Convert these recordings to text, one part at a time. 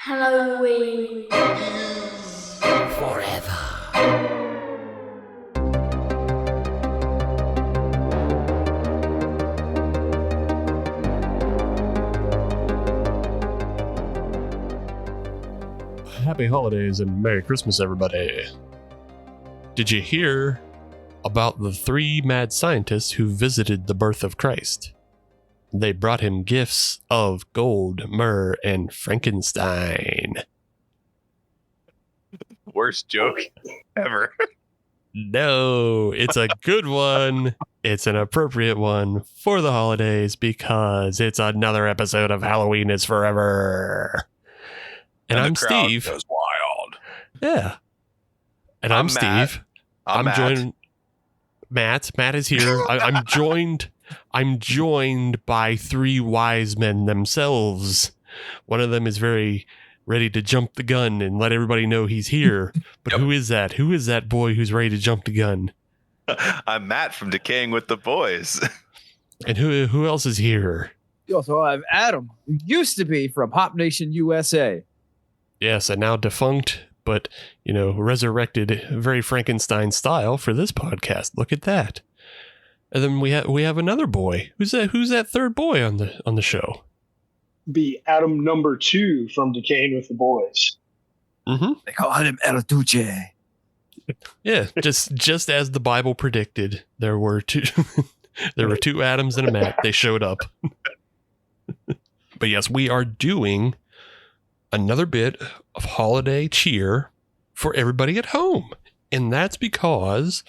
Halloween forever. Happy holidays and Merry Christmas, everybody. Did you hear about the 3 mad scientists who visited the birth of Christ? They brought him gifts of gold, myrrh, and Frankenstein. Worst joke ever. No, it's a good one. It's an appropriate one for the holidays because it's another episode of Halloween is Forever. And I'm the crowd Steve. goes wild. Yeah. And I'm Steve. I'm Matt. joined. Matt is here. I'm joined by 3 wise men themselves. One of them is very ready to jump the gun and let everybody know he's here. But Who is that? Who is that boy who's ready to jump the gun? I'm Matt from Decayin With The Boys. And who else is here? You also have Adam, who used to be from Hop Nation USA. Yes, and now defunct, but, resurrected very Frankenstein style for this podcast. Look at that. And then we have another boy. Who's that third boy on the show? Be Adam number 2 from Decayin With The Boys. Mm-hmm. They call him El Duce. Yeah, just as the Bible predicted, there were 2 Adams and a Matt. They showed up. But yes, we are doing another bit of holiday cheer for everybody at home. And that's because,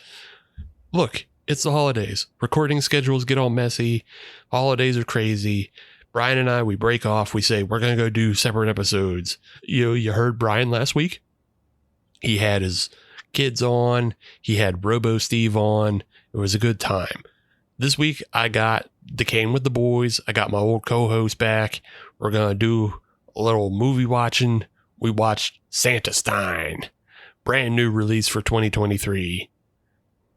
look, it's the holidays. Recording schedules get all messy. Holidays are crazy. Brian and I, we break off. We say, we're going to go do separate episodes. You heard Brian last week. He had his kids on. He had Robo Steve on. It was a good time. This week, I got Decayin With The Boys. I got my old co-host back. We're going to do a little movie watching. We watched Santastein. Brand new release for 2023.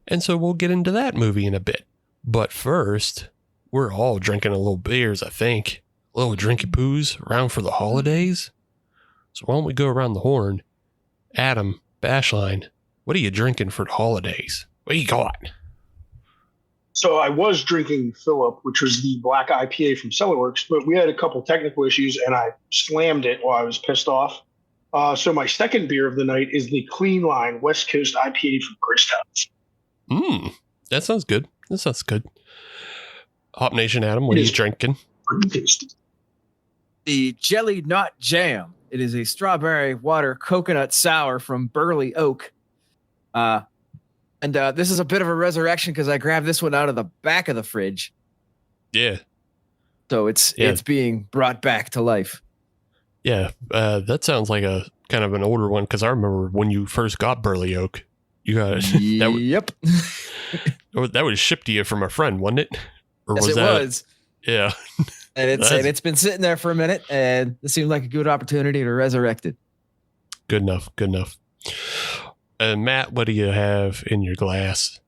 And so we'll get into that movie in a bit. But first, we're all drinking a little beers, I think. A little drinky poos around for the holidays. So why don't we go around the horn? Adam, Bashline, what are you drinking for the holidays? What do you got? So I was drinking Phillip, which was the black IPA from Cellarworks, but we had a couple technical issues and I slammed it while I was pissed off. So my second beer of the night is the Clean Line West Coast IPA from Grist House. That sounds good. Hop Nation Adam, what are you drinking? Pretty tasty. The Jelly Nut Jam. It is a strawberry water coconut sour from Burley Oak. And this is a bit of a resurrection because I grabbed this one out of the back of the fridge. Yeah. So it's being brought back to life. Yeah, that sounds like a kind of an older one because I remember when you first got Burley Oak, you got Yep. that was shipped to you from a friend, wasn't it? Or Yes, it was. Yeah. And it's been sitting there for a minute, and it seemed like a good opportunity to resurrect it. Good enough. And Matt, what do you have in your glass?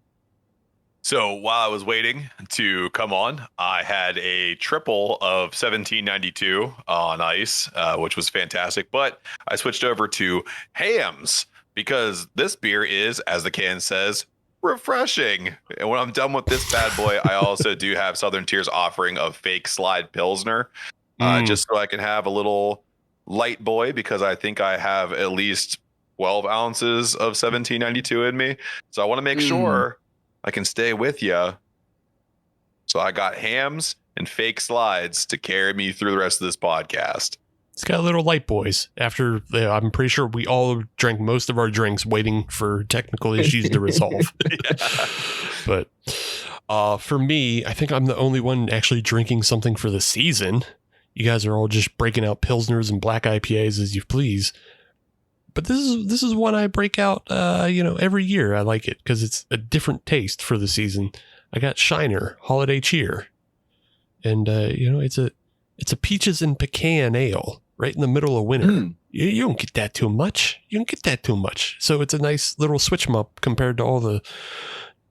So while I was waiting to come on, I had a triple of 1792 on ice, which was fantastic. But I switched over to hams because this beer is, as the can says, refreshing. And when I'm done with this bad boy, I also do have Southern Tier's offering of fake slide Pilsner, just so I can have a little light boy because I think I have at least 12 ounces of 1792 in me. So I want to make sure I can stay with you. So I got hams and fake slides to carry me through the rest of this podcast. It's got little light boys. I'm pretty sure we all drank most of our drinks waiting for technical issues to resolve. But for me, I think I'm the only one actually drinking something for the season. You guys are all just breaking out Pilsners and black IPAs as you please. But this is one I break out, every year. I like it because it's a different taste for the season. I got Shiner Holiday Cheer, and it's a peaches and pecan ale right in the middle of winter. You don't get that too much. So it's a nice little switch 'em up compared to all the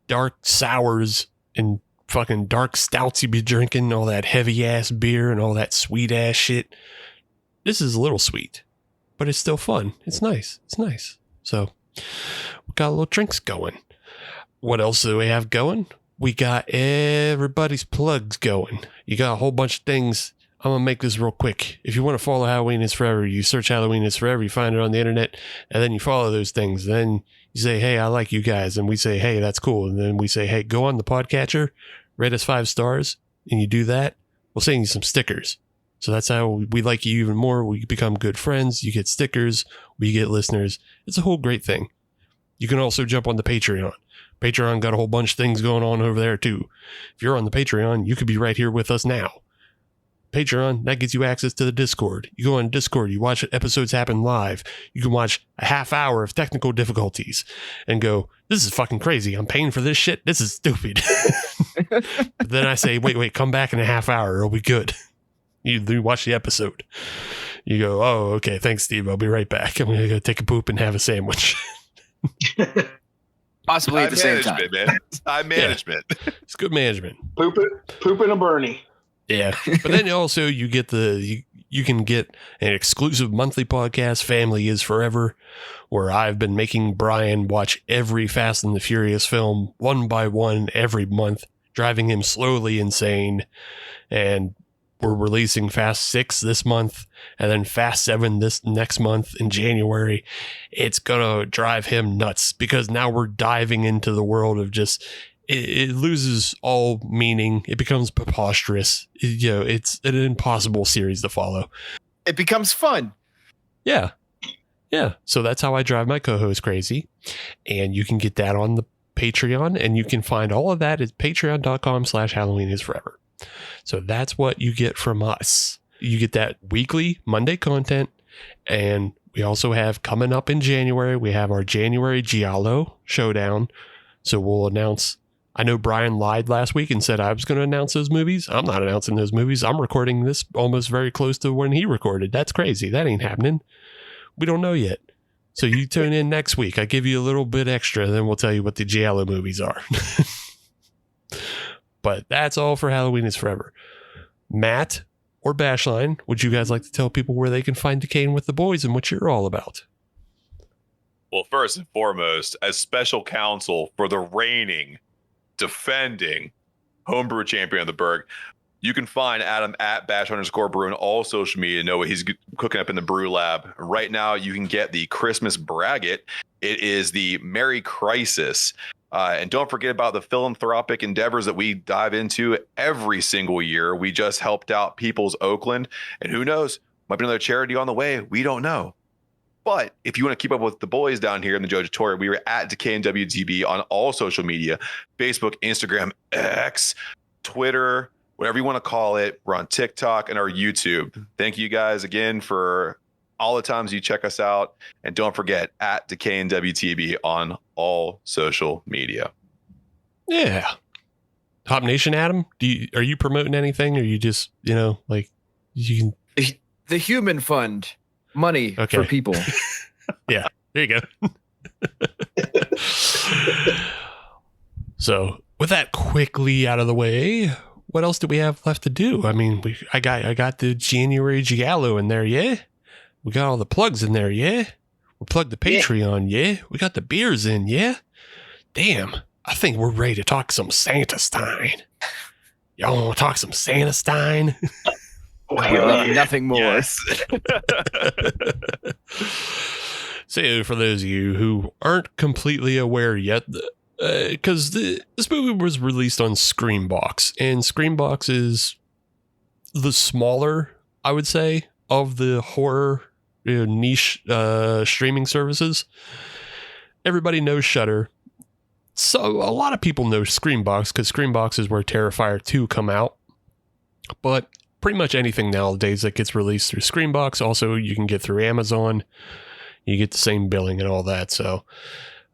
dark sours and fucking dark stouts you be drinking, all that heavy ass beer and all that sweet ass shit. This is a little sweet. but it's still fun. It's nice. It's nice. So we got little drinks going. What else do we have going? We got everybody's plugs going. You got a whole bunch of things. I'm going to make this real quick. If you want to follow Halloween is Forever, you search Halloween is Forever, you find it on the internet, and then you follow those things. Then you say, hey, I like you guys. And we say, hey, that's cool. And then we say, hey, go on the podcatcher, rate us 5 stars, and you do that, we'll send you some stickers. So that's how we like you even more. We become good friends. You get stickers. We get listeners. It's a whole great thing. You can also jump on the Patreon. Patreon got a whole bunch of things going on over there too. If you're on the Patreon, you could be right here with us now. Patreon, that gets you access to the Discord. You go on Discord, you watch episodes happen live. You can watch a half hour of technical difficulties and go, this is fucking crazy. I'm paying for this shit. This is stupid. But then I say, wait, come back in a half hour. It'll be good. You watch the episode. You go, oh, okay, thanks, Steve. I'll be right back. I'm going to go take a poop and have a sandwich. Possibly at the same time. Man. Time management. Yeah. It's good management. Poop and a Bernie. Yeah. But then also you get you can get an exclusive monthly podcast, Family is Forever, where I've been making Brian watch every Fast and the Furious film one by one every month, driving him slowly insane. And we're releasing Fast 6 this month and then Fast 7 this next month in January. It's going to drive him nuts because now we're diving into the world of just, it loses all meaning. It becomes preposterous. It's an impossible series to follow. It becomes fun. Yeah. Yeah. So that's how I drive my co-host crazy. And you can get that on the Patreon, and you can find all of that at patreon.com/HalloweenIsForever. So that's what you get from us. You get that weekly Monday content. And we also have coming up in January, we have our January Giallo showdown. So we'll announce, I know Brian lied last week and said I was going to announce those movies. I'm not announcing those movies. I'm recording this almost very close to when he recorded. That's crazy. That ain't happening. We don't know yet. So you tune in next week. I give you a little bit extra, then we'll tell you what the Giallo movies are. But that's all for Halloween is Forever. Matt or Bashline, would you guys like to tell people where they can find Decayin with the Boys and what you're all about? Well, first and foremost, as special counsel for the reigning, defending homebrew champion of the Berg, you can find Adam at @bash_brew on all social media to know what he's cooking up in the brew lab. Right now, you can get the Christmas braggot. It is the Merry Crisis. And don't forget about the philanthropic endeavors that we dive into every single year. We just helped out People's Oakland, and who knows, might be another charity on the way. We don't know. But if you want to keep up with the boys down here in the Judge Tour, we are at Decayin WTB on all social media, Facebook, Instagram, X, Twitter, whatever you want to call it. We're on TikTok and our YouTube. Thank you guys again for all the times you check us out. And don't forget at Decayin WTB on all social media. Yeah. Hop Nation, Adam, are you promoting anything, or you just, you can... The Human Fund, money for people. Yeah, there you go. So with that quickly out of the way, what else do we have left to do? I mean, I got the January Giallo in there, yeah? We got all the plugs in there, yeah? We plugged the Patreon, yeah? We got the beers in, yeah? Damn, I think we're ready to talk some Santastein. Y'all want to talk some Santastein? Nothing more. Yes. So for those of you who aren't completely aware yet, because this movie was released on Screambox, and Screambox is the smaller, I would say, of the horror niche streaming services. Everybody knows Shudder. So a lot of people know Screambox because Screambox is where Terrifier 2 come out. But pretty much anything nowadays that gets released through Screambox, also you can get through Amazon. You get the same billing and all that. So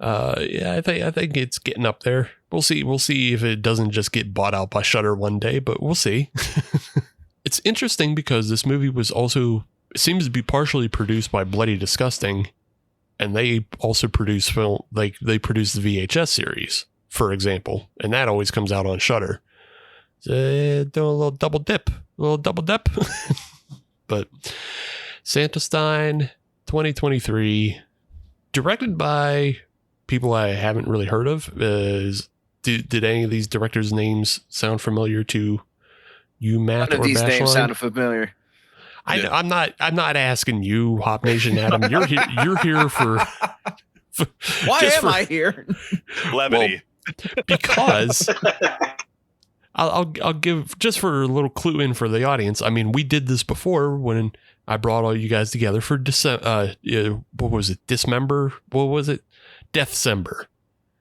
yeah, I think it's getting up there. We'll see if it doesn't just get bought out by Shudder one day, but we'll see. It's interesting because this movie was also, it seems to be partially produced by Bloody Disgusting, and they also produce film, like they produce the VHS series, for example, and that always comes out on Shudder. Doing a little double dip. But Santastein, 2023, directed by people I haven't really heard of. Did any of these directors' names sound familiar to you, Matt? None of or these names Bashline? sounded familiar. I'm not asking you, Hop Nation Adam. You're here. You're here for. Why am I here? Levity. Because I'll give, just for a little clue in for the audience. I mean, we did this before when I brought all you guys together for what was it? Dismember? What was it? Deathcember.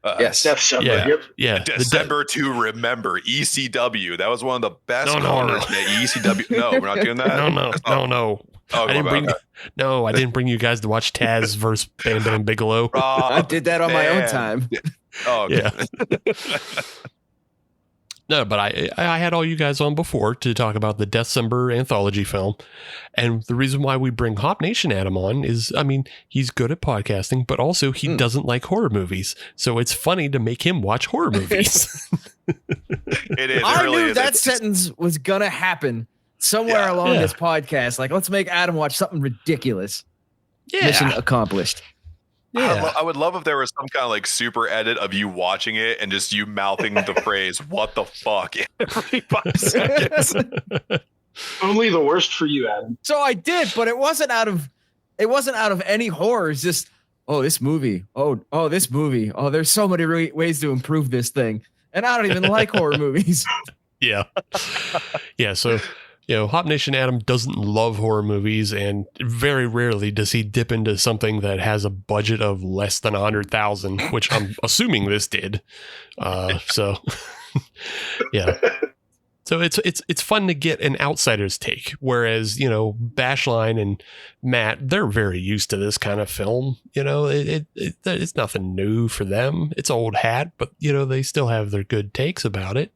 Yes. December. Yeah. Yep. Yeah. December to remember, ECW. That was one of the best No. corners that ECW. No, we're not doing that. No. Oh, I didn't bring you guys to watch Taz versus Bam Bam Bigelow. I did that on my own man. time. Oh, Yeah. No, but I had all you guys on before to talk about the December anthology film. And the reason why we bring Hop Nation Adam on is, I mean, he's good at podcasting, but also he doesn't like horror movies. So it's funny to make him watch horror movies. It is. I It really knew is. that sentence was going to happen somewhere along this podcast. Like, let's make Adam watch something ridiculous. Mission accomplished. Yeah. I would love if there was some kind of like super edit of you watching it and just you mouthing the phrase "What the fuck" every 5 seconds. Only the worst for you, Adam. So I did, but it wasn't out of any horror. It's just, this movie. This movie. Oh, there's so many ways to improve this thing. And I don't even like horror movies. Yeah. Yeah. So, Hop Nation Adam doesn't love horror movies, and very rarely does he dip into something that has a budget of less than 100,000, which I'm assuming this did. So, yeah. So it's fun to get an outsider's take, whereas, Bashline and Matt, they're very used to this kind of film. It's nothing new for them. It's old hat, but, they still have their good takes about it.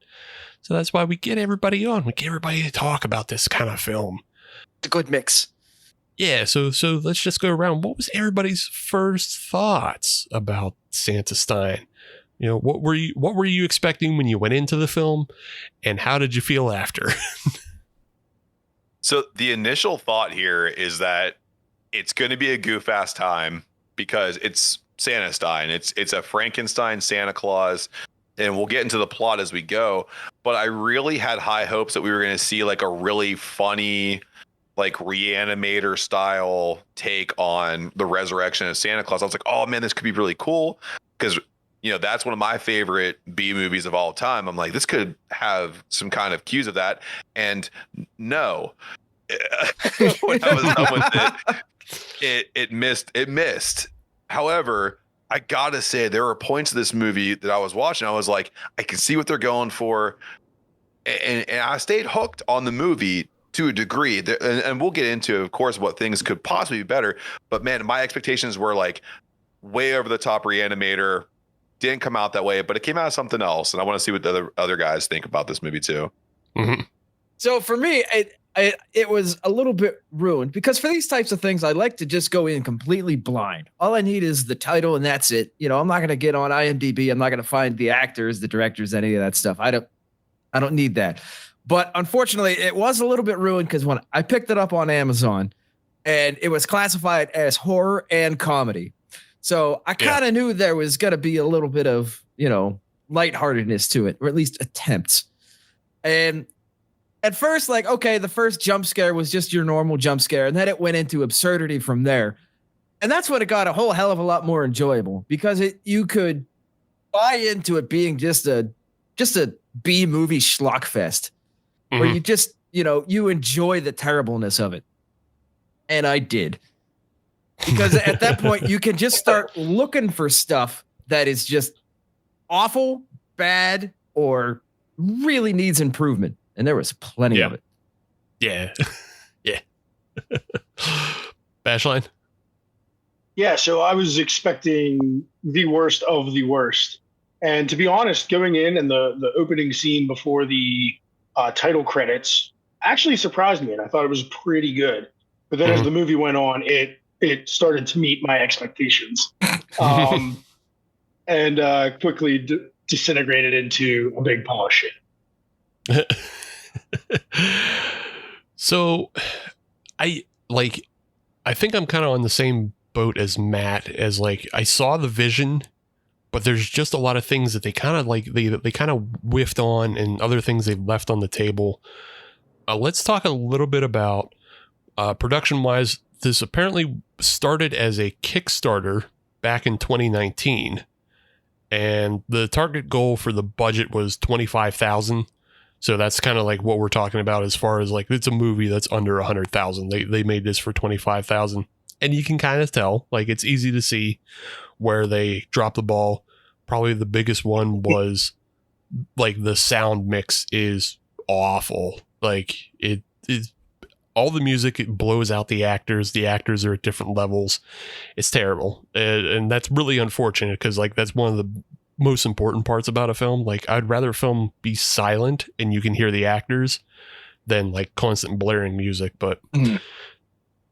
So that's why we get everybody on. We get everybody to talk about this kind of film. It's a good mix. Yeah, so let's just go around. What was everybody's first thoughts about Santastein? What were you expecting when you went into the film, and how did you feel after? So the initial thought here is that it's going to be a goof-ass time because it's Santastein. It's a Frankenstein Santa Claus. And we'll get into the plot as we go. But I really had high hopes that we were going to see like a really funny, like Reanimator style take on the resurrection of Santa Claus. I was like, oh man, this could be really cool. Because, that's one of my favorite B movies of all time. I'm like, this could have some kind of cues of that. And no, when I was done with it missed. However, I gotta say, there were points of this movie that I was watching. I was like, I can see what they're going for. And I stayed hooked on the movie to a degree. And we'll get into, of course, what things could possibly be better. But man, my expectations were like way over the top. Reanimator didn't come out that way, but it came out of something else. And I want to see what the other guys think about this movie too. Mm-hmm. So for me, it was a little bit ruined because for these types of things, I like to just go in completely blind. All I need is the title and that's it. I'm not going to get on IMDb. I'm not going to find the actors, the directors, any of that stuff. I don't need that. But unfortunately, it was a little bit ruined because when I picked it up on Amazon and it was classified as horror and comedy. So I kind of knew there was going to be a little bit of, lightheartedness to it, or at least attempts. And at first, the first jump scare was just your normal jump scare, and then it went into absurdity from there. And that's when it got a whole hell of a lot more enjoyable because you could buy into it being just a B movie schlock fest where you just, you enjoy the terribleness of it. And I did. Because at that point, you can just start looking for stuff that is just awful, bad, or really needs improvement. And there was plenty of it. Yeah. Yeah. Bashline? Yeah, so I was expecting the worst of the worst. And to be honest, going in and the opening scene before the title credits actually surprised me. And I thought it was pretty good. But then as the movie went on, it started to meet my expectations. And quickly disintegrated into a big pile of shit. So I I think I'm kind of on the same boat as Matt, as like I saw the vision, but there's just a lot of things that they kind of like they kind of whiffed on, and other things they've left on the table. Let's talk a little bit about production wise. This apparently started as a Kickstarter back in 2019, and the target goal for the budget was $25,000. So that's kind of like what we're talking about as far as like, it's a movie that's under 100,000. They made this for 25,000, and you can kind of tell, like, it's easy to see where they dropped the ball. Probably the biggest one was like the sound mix is awful. Like it is, all the music, it blows out the actors. The actors are at different levels. It's terrible. And that's really unfortunate, because like that's one of the most important parts about a film. Like, I'd rather a film be silent and you can hear the actors than like constant blaring music. But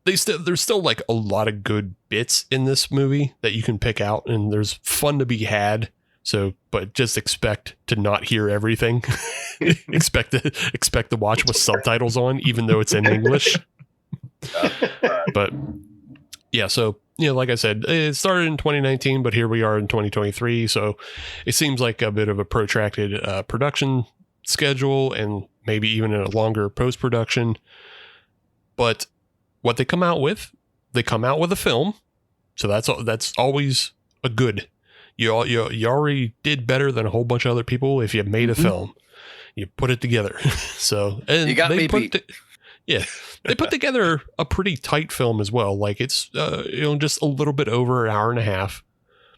there's still like a lot of good bits in this movie that you can pick out, and there's fun to be had. So, but just expect to not hear everything. expect to watch with subtitles on, even though it's in English. But yeah, so, you know, like I said, it started in 2019, but here we are in 2023. So it seems like a bit of a protracted production schedule, and maybe even a longer post-production. But what they come out with a film. So that's always a good. You already did better than a whole bunch of other people if you made a film. You put it together. So, and You got me beat. They put together a pretty tight film as well. Like, it's just a little bit over an hour and a half,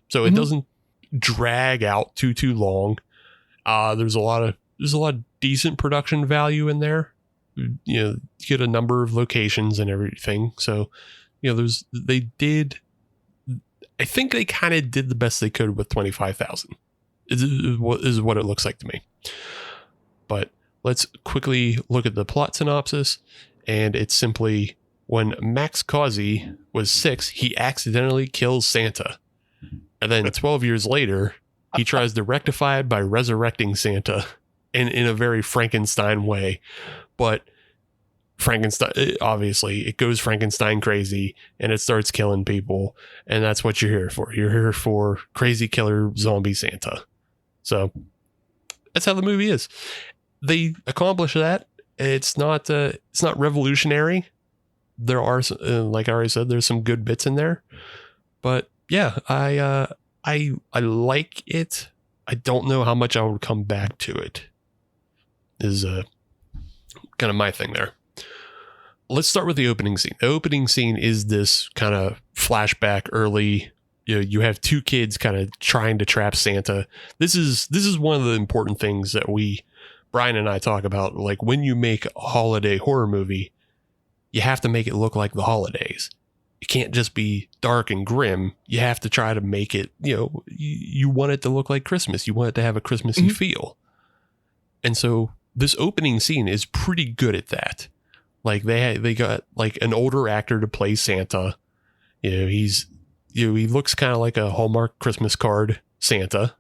so it doesn't drag out too long. There's a lot of decent production value in there. You know, you get a number of locations and everything. So, you know, I think they kind of did the best they could with 25,000. Is what it looks like to me. But let's quickly look at the plot synopsis, and it's simply, when Max Causey was 6, he accidentally kills Santa, and then 12 years later, he tries to rectify it by resurrecting Santa, in a very Frankenstein way. But Frankenstein, obviously, it goes Frankenstein crazy, and it starts killing people, and that's what you're here for. You're here for crazy killer zombie Santa. So that's how the movie is. They accomplish that. It's not revolutionary. There are, like I already said, there's some good bits in there, but yeah, I like it. I don't know how much I would come back to it. Is kind of my thing there. Let's start with the opening scene. The opening scene is this kind of flashback early. You have two kids kind of trying to trap Santa. This is one of the important things that Brian and I talk about. Like, when you make a holiday horror movie, you have to make it look like the holidays. It can't just be dark and grim. You have to try to make it, you want it to look like Christmas. You want it to have a Christmassy feel. And so this opening scene is pretty good at that. Like, they got like an older actor to play Santa. He looks kind of like a Hallmark Christmas card Santa.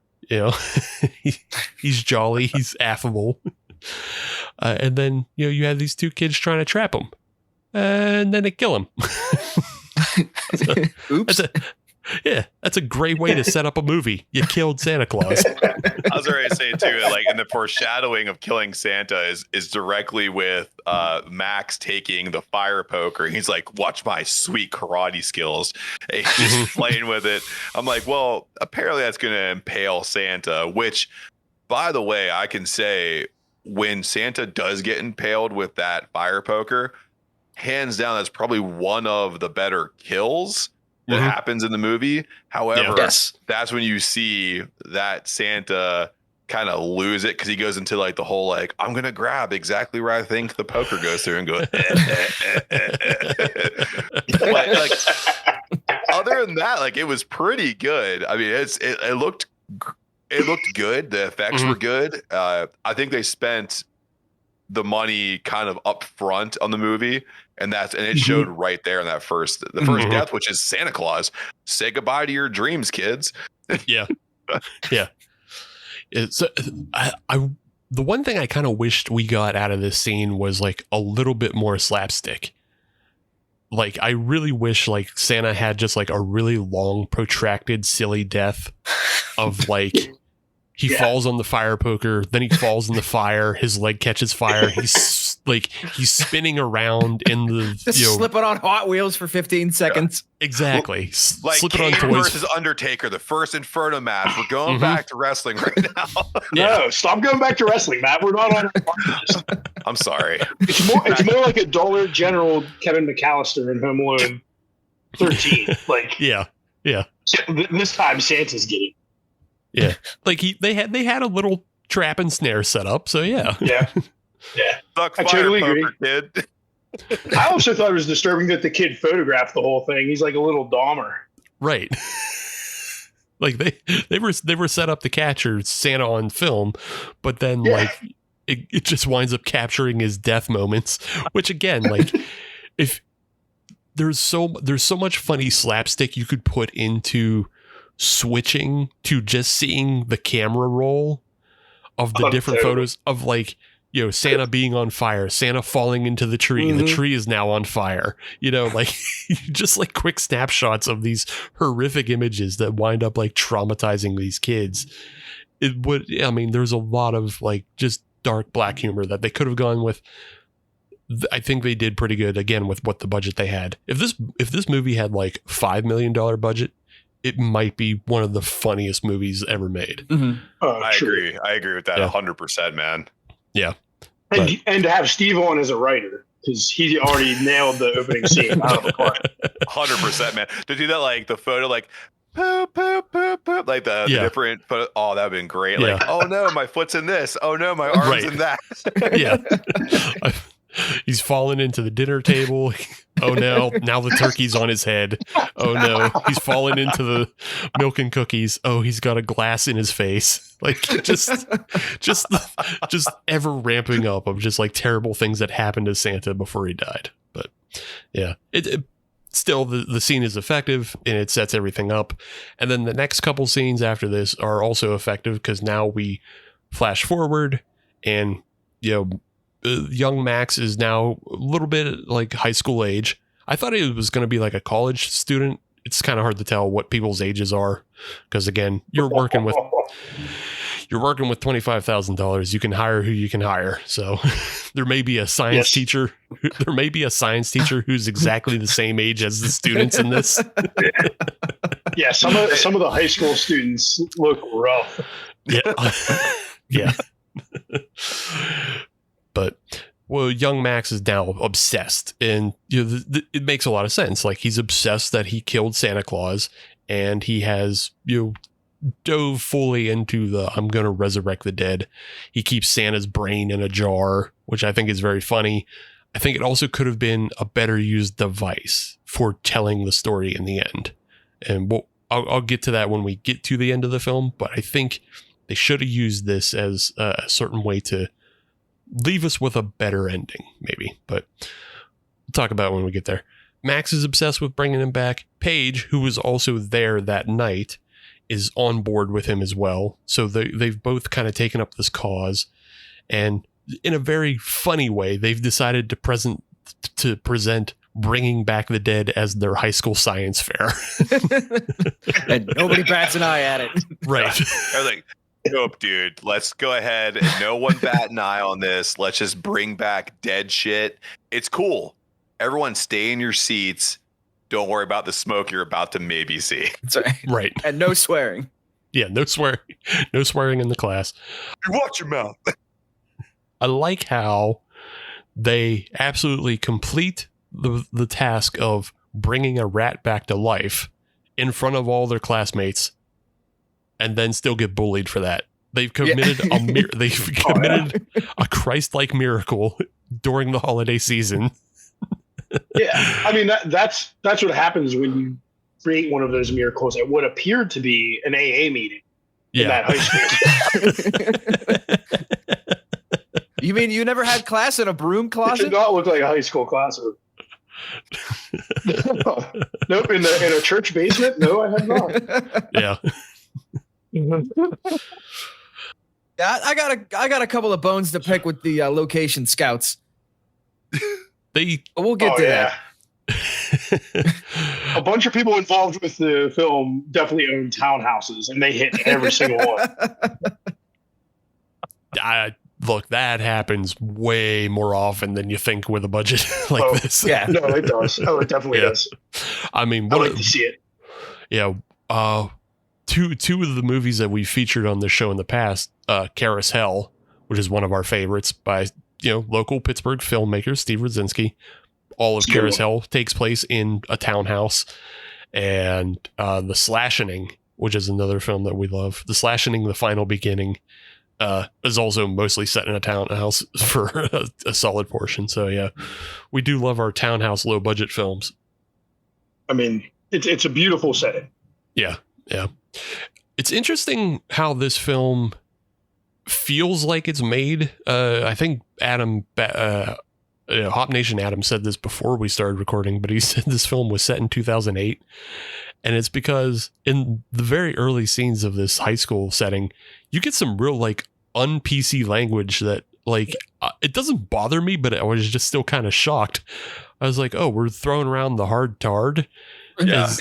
He's jolly, he's affable. And then, you have these two kids trying to trap him, and then they kill him. Oops. That's a great way to set up a movie. You killed Santa Claus. I was already saying too, like, in the foreshadowing of killing Santa is directly with Max taking the fire poker. He's like, "Watch my sweet karate skills." And he's just playing with it. I'm like, well, apparently that's going to impale Santa. Which, by the way, I can say, when Santa does get impaled with that fire poker, hands down, that's probably one of the better kills that happens in the movie. However, that's when you see that Santa kind of lose it, because he goes into like the whole, like, I'm gonna grab exactly where I think the poker goes through and go. But, like, other than that, like, it was pretty good. I mean, it looked good. The effects were good. I think they spent the money kind of up front on the movie, and it showed right there in that first death, which is Santa Claus. Say goodbye to your dreams, kids. Yeah. It's the one thing I kind of wished we got out of this scene was like a little bit more slapstick. like, I really wish like Santa had just like a really long, protracted, silly death of like, he falls on the fire poker, then he falls in the fire, his leg catches fire, he's spinning around in the Just slipping on Hot Wheels for 15 seconds. Exactly. Like Slipping Kane on toys versus Undertaker, the first Inferno match. We're going back to wrestling right now. No, stop going back to wrestling, Matt. We're not on. I'm sorry. It's more like a Dollar General Kevin McAllister in Home Alone 13. Like, yeah. This time Santa's getting. Yeah. Like they had a little trap and snare set up, so yeah. Yeah. Suck I fire totally poker, agree. kid. I also thought it was disturbing that the kid photographed the whole thing. He's like a little Dahmer. Right. Like they were set up to capture Santa on film, but then like it just winds up capturing his death moments, which again, like if there's so much funny slapstick you could put into switching to just seeing the camera roll of the different photos of like, you know, Santa being on fire, Santa falling into the tree, the tree is now on fire, you know, like just like quick snapshots of these horrific images that wind up like traumatizing these kids. I mean, there's a lot of like just dark black humor that they could have gone with. I think they did pretty good again with what the budget they had. If this movie had like $5 million budget, it might be one of the funniest movies ever made. I agree with that 100%, man. Yeah. And to have Steve on as a writer, because he already nailed the opening scene out of the park. 100%, man. To do that, like the photo, like poop, poop, poop, poop, like the different photo. Oh, that'd been great. Like, oh no, my foot's in this. Oh no, my arm's in that. Yeah. He's fallen into the dinner table. Oh no, now the turkey's on his head. Oh no, he's fallen into the milk and cookies. Oh, he's got a glass in his face. Like just ever ramping up of just like terrible things that happened to Santa before he died. But yeah, it still the scene is effective and it sets everything up. And then the next couple scenes after this are also effective because now we flash forward and, you know, young Max is now a little bit like high school age. I thought it was going to be like a college student. It's kind of hard to tell what people's ages are because again, you're working with $25,000. You can hire who you can hire. So there may be a science teacher. There may be a science teacher who's exactly the same age as the students in this. Yeah, some of the high school students look rough. Yeah, yeah. But well, young Max is now obsessed, and you know it makes a lot of sense. Like he's obsessed that he killed Santa Claus, and he has dove fully into the I'm going to resurrect the dead. He keeps Santa's brain in a jar, which I think is very funny. I think it also could have been a better used device for telling the story in the end, and I'll get to that when we get to the end of the film. But I think they should have used this as a certain way to leave us with a better ending, maybe, but we'll talk about it when we get there. Max is obsessed with bringing him back. Paige, who was also there that night, is on board with him as well. So they've both kind of taken up this cause, and in a very funny way, they've decided to present bringing back the dead as their high school science fair. And nobody bats an eye at it. Right. I was like, nope, dude. Let's go ahead and no one bat an eye on this. Let's just bring back dead shit. It's cool. Everyone stay in your seats. Don't worry about the smoke you're about to maybe see. That's right. Right. And no swearing. Yeah, no swearing. No swearing in the class. You watch your mouth. I like how they absolutely complete the task of bringing a rat back to life in front of all their classmates, and then still get bullied for that. They've committed a Christ-like miracle during the holiday season. Yeah, I mean that's what happens when you create one of those miracles at what appeared to be an AA meeting in that high school. You mean you never had class in a broom closet? It did not look like a high school classroom. Nope, in a church basement. No, I have not. Yeah. Yeah, I got a couple of bones to pick with the location scouts. We'll get to that. A bunch of people involved with the film definitely own townhouses, and they hit every single one. Look, that happens way more often than you think with a budget like this. Yeah. No, it does. Oh, it definitely does. I mean, I like to see it. Yeah. Two of the movies that we featured on the show in the past, Carousel, which is one of our favorites by, local Pittsburgh filmmaker, Steve Rudzinski. All of Carousel takes place in a townhouse. And The Slashing, which is another film that we love. The Slashing, The Final Beginning, is also mostly set in a townhouse for a solid portion. So, yeah, we do love our townhouse low budget films. I mean, it's a beautiful setting. Yeah. Yeah. It's interesting how this film feels like it's made. I think Hop Nation Adam said this before we started recording, but he said this film was set in 2008. And it's because in the very early scenes of this high school setting, you get some real un-PC language that it doesn't bother me, but I was just still kind of shocked. I was like, oh, we're throwing around the hard tard. Yeah. It's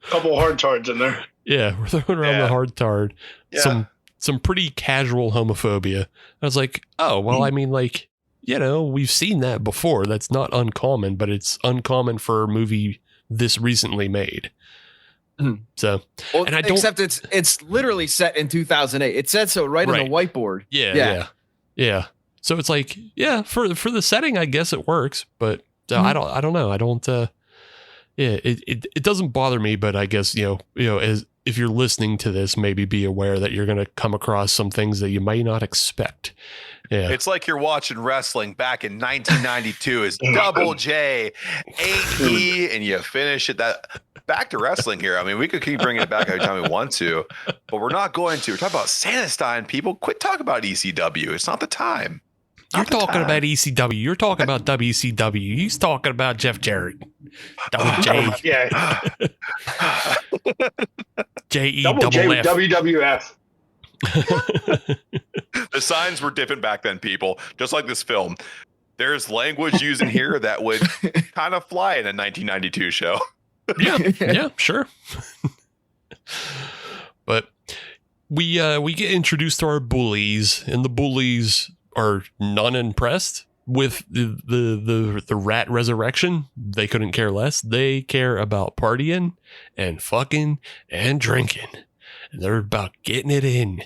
Couple hard tards in there. Yeah, we're throwing around the hard tard. Yeah. Some pretty casual homophobia. I was like, oh, well, I mean, we've seen that before. That's not uncommon, but it's uncommon for a movie this recently made. So, well, and I don't, except it's literally set in 2008. It said so right on the whiteboard. Yeah. So it's like, yeah, for the setting, I guess it works, but I don't know. I don't. It doesn't bother me, but I guess as if you're listening to this, maybe be aware that you're going to come across some things that you might not expect. Yeah. It's like you're watching wrestling back in 1992 is Double J, 8E, and you finish it. Back to wrestling here. I mean, we could keep bringing it back every time we want to, but we're not going to. We're talking about Santastein, people. Quit talking about ECW. It's not the time. You're talking about ECW. You're talking about WCW. He's talking about Jeff Jarrett. Double J. Yeah. J-E Double J with F. WWF. The signs were different back then, people. Just like this film. There's language used in here that would kind of fly in a 1992 show. Yeah, sure. But we get introduced to our bullies, and the bullies are not impressed with the rat resurrection. They couldn't care less. They care about partying and fucking and drinking. And they're about getting it in.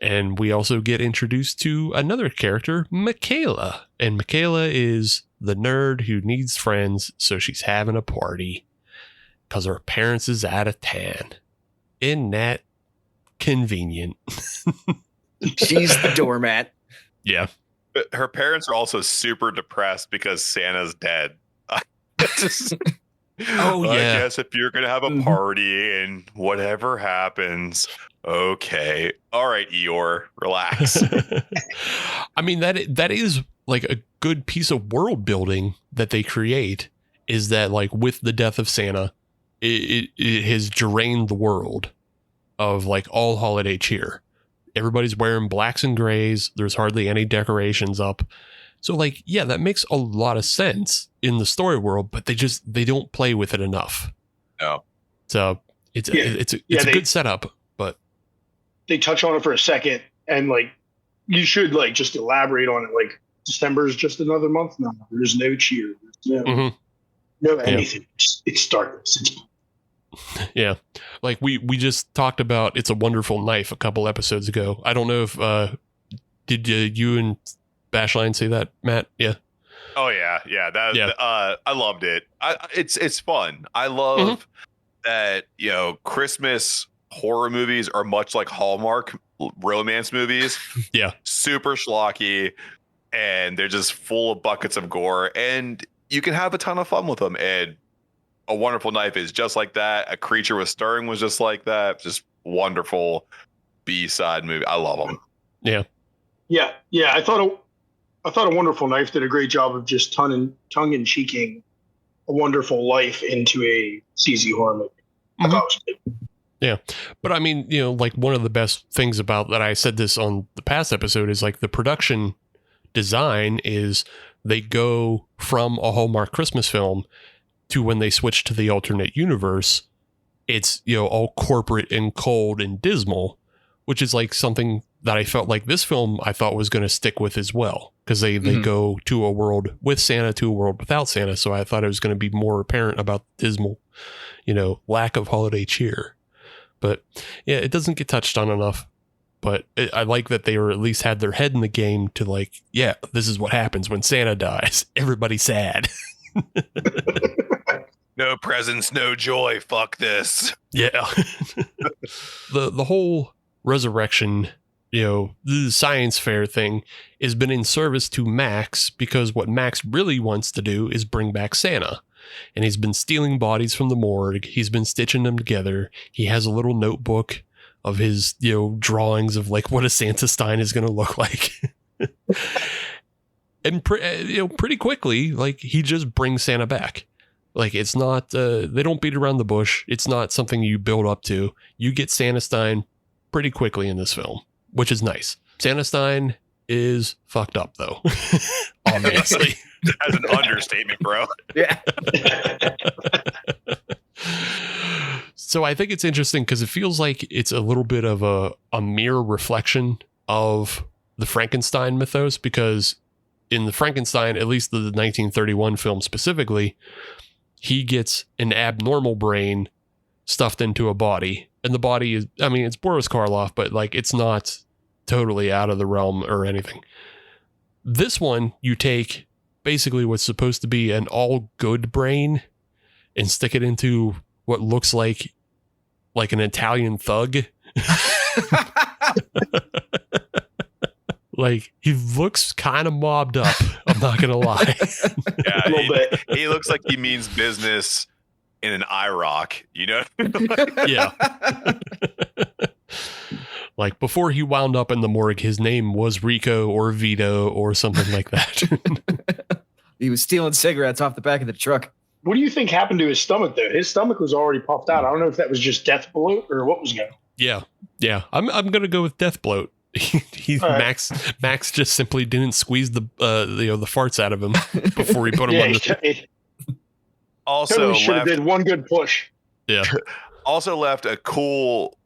And we also get introduced to another character, Michaela. And Michaela is the nerd who needs friends, so she's having a party because her parents is out of town. Isn't that convenient? She's the doormat. Yeah. But her parents are also super depressed because Santa's dead. Oh, yeah. I guess if you're going to have a party and whatever happens, okay. All right, Eeyore, relax. I mean, that is a good piece of world building that they create, is that with the death of Santa, it has drained the world of all holiday cheer. Everybody's wearing blacks and grays. There's hardly any decorations up. So that makes a lot of sense in the story world, but they don't play with it enough. No. So it's a good setup, but they touch on it for a second, and you should just elaborate on it. December is just another month now. There's no cheer. There's no anything. Yeah. It's darkness. Yeah. We just talked about It's a Wonderful Knife a couple episodes ago. I don't know if did you and Bashline say that, Matt? Yeah. Oh yeah. I loved it. It's fun. I love that Christmas horror movies are much like Hallmark romance movies. Yeah. Super schlocky, and they're just full of buckets of gore, and you can have a ton of fun with them. And A Wonderful Knife is just like that. A Creature with Stirring was just like that. Just wonderful B-side movie. I love them. Yeah. Yeah. I thought A Wonderful Knife did a great job of just tongue-in-cheeking A Wonderful Life into a cheesy horror movie. I thought it was good. Yeah. But I mean, one of the best things about that, I said this on the past episode, is the production design is they go from a Hallmark Christmas film to when they switch to the alternate universe, it's, all corporate and cold and dismal, which is like something that I felt like this film I thought was going to stick with as well. Because they go to a world with Santa to a world without Santa. So I thought it was going to be more apparent about dismal, lack of holiday cheer. But yeah, it doesn't get touched on enough. But I like that they were at least had their head in the game to like, yeah, this is what happens when Santa dies. Everybody's sad. No presents, no joy. Fuck this. Yeah. The whole resurrection, the science fair thing has been in service to Max, because what Max really wants to do is bring back Santa. And he's been stealing bodies from the morgue. He's been stitching them together. He has a little notebook of his, drawings of like what a Santastein is going to look like. And pretty quickly, like, he just brings Santa back. Like, it's not, they don't beat around the bush. It's not something you build up to. You get Santastein pretty quickly in this film, which is nice. Santastein is fucked up, though. Obviously. That's an understatement, bro. Yeah. So I think it's interesting because it feels like it's a little bit of a mirror reflection of the Frankenstein mythos, because in the Frankenstein, at least the 1931 film specifically, he gets an abnormal brain stuffed into a body. And the body is, I mean, it's Boris Karloff, but like, it's not totally out of the realm or anything. This one, you take basically what's supposed to be an all good brain and stick it into what looks like an Italian thug. Like, he looks kind of mobbed up. I'm not going to lie. Yeah, a little bit. He looks like he means business in an IROC, Yeah. Like, before he wound up in the morgue, his name was Rico or Vito or something like that. He was stealing cigarettes off the back of the truck. What do you think happened to his stomach, though? His stomach was already puffed out. I don't know if that was just death bloat or what was going on. Yeah. I'm going to go with death bloat. Right. Max just simply didn't squeeze the farts out of him before he put him on the. Also, should have did one good push. Yeah. Also left a cool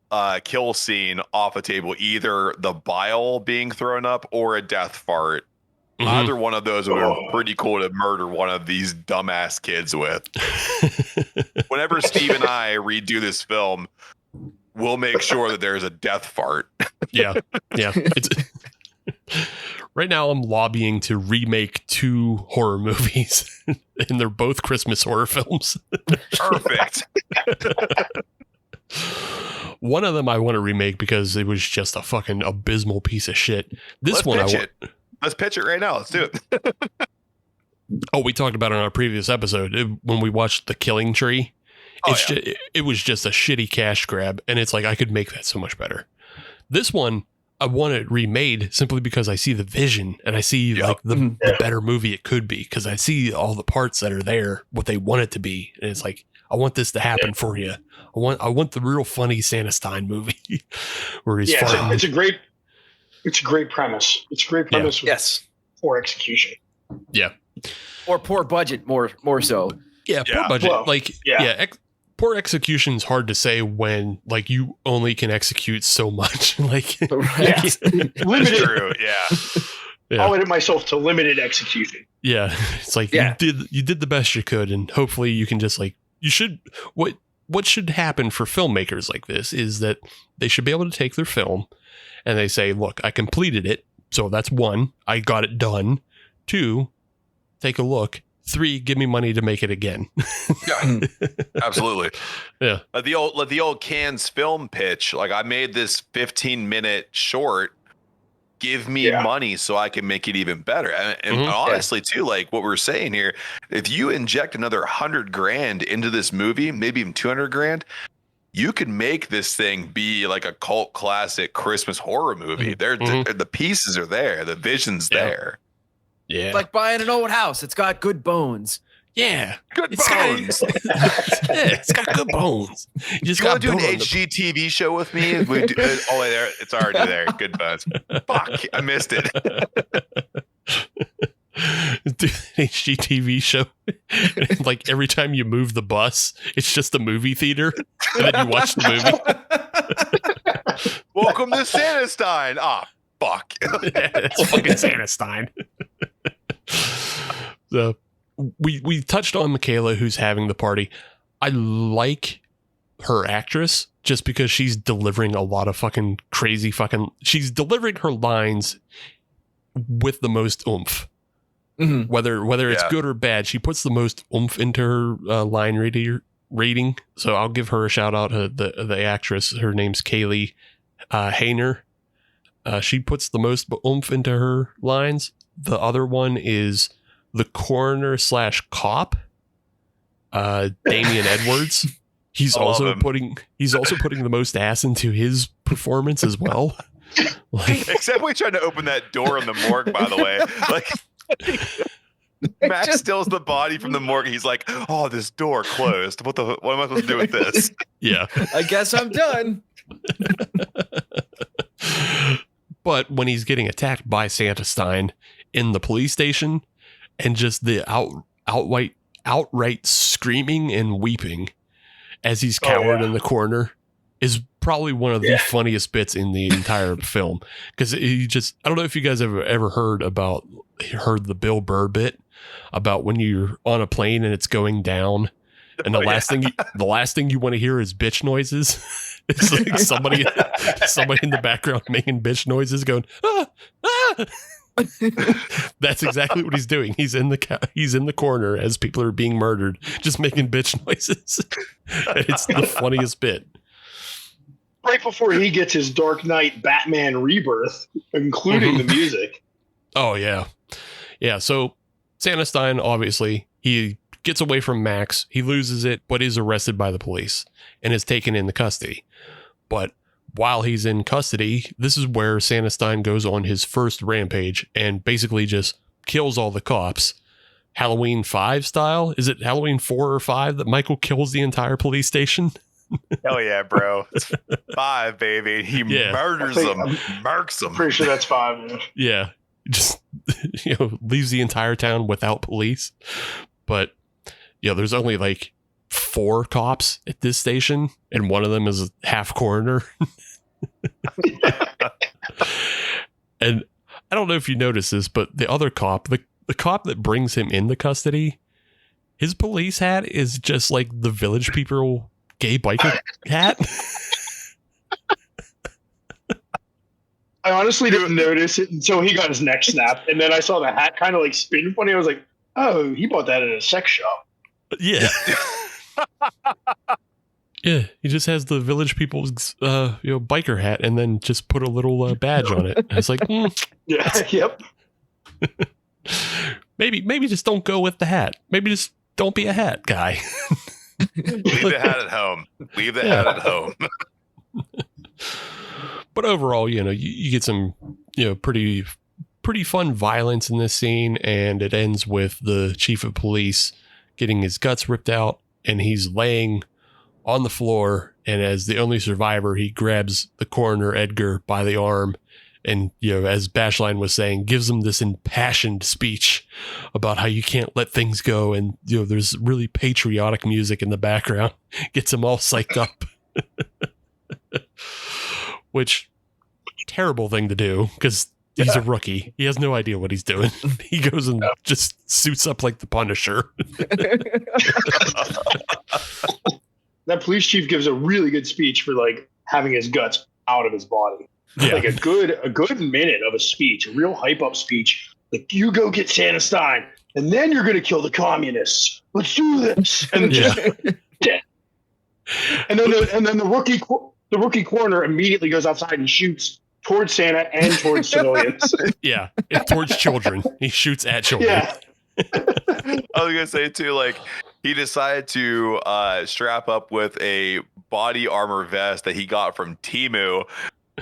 kill scene off a table, either the bile being thrown up or a death fart. Mm-hmm. Either one of those would be pretty cool to murder one of these dumbass kids with. Whenever Steve and I redo this film, we'll make sure that there's a death fart. Yeah. It's right now I'm lobbying to remake 2 horror movies, and they're both Christmas horror films. Perfect. One of them I want to remake because it was just a fucking abysmal piece of shit. This Let's pitch it right now. Let's do it. Oh, we talked about it on our previous episode when we watched The Killing Tree. It was just a shitty cash grab, and it's like, I could make that so much better. This one, I want it remade simply because I see the vision and I see the better movie it could be, because I see all the parts that are there, what they want it to be, and it's like, I want this to happen for you. I want the real funny Santastein movie where he's farting. It's a great premise. It's a great premise. Yes. Poor execution. Yeah. Or poor budget, more so. Yeah, poor budget. Well, poor execution is hard to say when like you only can execute so much. Like, limited. True. Yeah. I'll limit myself to limited execution. Yeah, it's like you did the best you could, and hopefully you can just like what should happen for filmmakers like this is that they should be able to take their film and they say, look, I completed it, so that's 1, I got it done. 2, take a look. 3, give me money to make it again. Yeah, absolutely. Yeah. Like the old Cannes film pitch. Like, I made this 15-minute short. Give me money so I can make it even better. And honestly, too, like what we're saying here, if you inject another $100,000 into this movie, maybe even $200,000, you can make this thing be like a cult classic Christmas horror movie. The pieces are there. The vision's there. Yeah. It's like buying an old house. It's got good bones. Yeah. Good bones. It's got good bones. You want to do an HGTV show with me? There. It's already there. Good bones. Fuck. I missed it. do an HGTV show. And like every time you move the bus, it's just a movie theater, and then you watch the movie. Welcome to Santastein. Ah, fuck. It's fucking Santastein. So we touched on Michaela, who's having the party. I like her actress just because she's delivering a lot of fucking crazy she's delivering her lines with the most oomph. Mm-hmm. Whether it's good or bad, she puts the most oomph into her line rating. So I'll give her a shout out. The actress, her name's Kaylee Hayner. She puts the most oomph into her lines. The other one is the coroner / cop, Damian Edwards. He's also putting the most ass into his performance as well. Like, except we tried to open that door in the morgue, by the way. Like, Max steals the body from the morgue. He's like, "Oh, this door closed. What am I supposed to do with this?" Yeah, I guess I'm done. But when he's getting attacked by Santastein in the police station, and just the outright screaming and weeping as he's cowered in the corner is probably one of the funniest bits in the entire film. Because I don't know if you guys have ever heard the Bill Burr bit about when you're on a plane and it's going down, and the last thing you want to hear is bitch noises. It's like somebody in the background making bitch noises, going ah, ah. That's exactly what he's doing. He's in the corner as people are being murdered, just making bitch noises. It's the funniest bit. Right before he gets his Dark Knight Batman rebirth, including the music. Oh yeah. So Santastein, obviously, he gets away from Max. He loses it, but is arrested by the police and is taken into custody. But while he's in custody, this is where Santastein goes on his first rampage and basically just kills all the cops. Halloween 5 style? Is it Halloween 4 or 5 that Michael kills the entire police station? Hell yeah, bro. It's 5, baby. He murders them, murks them. I'm pretty sure that's 5. Yeah. Just, leaves the entire town without police. But, there's only like 4 cops at this station, and one of them is a half coroner. And I don't know if you noticed this, but the other cop, the cop that brings him into custody, his police hat is just like the Village People gay biker hat. I honestly didn't notice it until he got his neck snapped, and then I saw the hat kind of like spin funny. I was like, "Oh, he bought that at a sex shop." Yeah. Yeah, he just has the Village People's biker hat, and then just put a little badge on it. And it's like, yeah, yep. Maybe just don't go with the hat. Maybe just don't be a hat guy. Leave the hat at home. Leave the hat at home. But overall, you get some, pretty fun violence in this scene, and it ends with the chief of police getting his guts ripped out, and he's laying on the floor, and as the only survivor, he grabs the coroner Edgar by the arm, and as Bashline was saying, gives him this impassioned speech about how you can't let things go, and there's really patriotic music in the background, gets him all psyched up. Which, terrible thing to do, because he's a rookie. He has no idea what he's doing. He goes and just suits up like the Punisher. That police chief gives a really good speech for like having his guts out of his body. Yeah. Like a good minute of a speech, a real hype up speech. Like, you go get Santastein, and then you're gonna kill the communists. Let's do this. And and then the rookie coroner immediately goes outside and shoots towards Santa and towards civilians. Yeah, and towards children. He shoots at children. Yeah. I was gonna say too, like, he decided to strap up with a body armor vest that he got from Temu.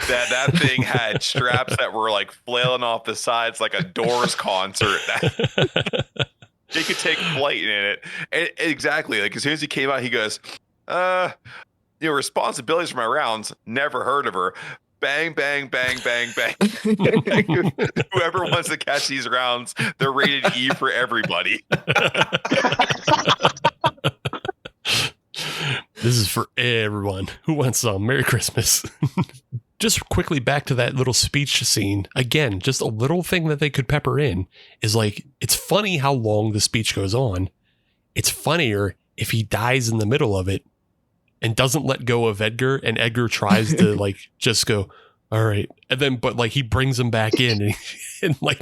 That thing had straps that were like flailing off the sides like a Doors concert. He could take flight in it. And exactly. Like, as soon as he came out, he goes, responsibilities for my rounds. Never heard of her. bang, bang, bang, bang, bang. Whoever wants to catch these rounds, they're rated E for everybody. This is for everyone who wants some. Merry Christmas. Just quickly back to that little speech scene. Again, just a little thing that they could pepper in is like, it's funny how long the speech goes on. It's funnier if he dies in the middle of it and doesn't let go of Edgar, and Edgar tries to like just go, all right. And then, but like he brings him back in and like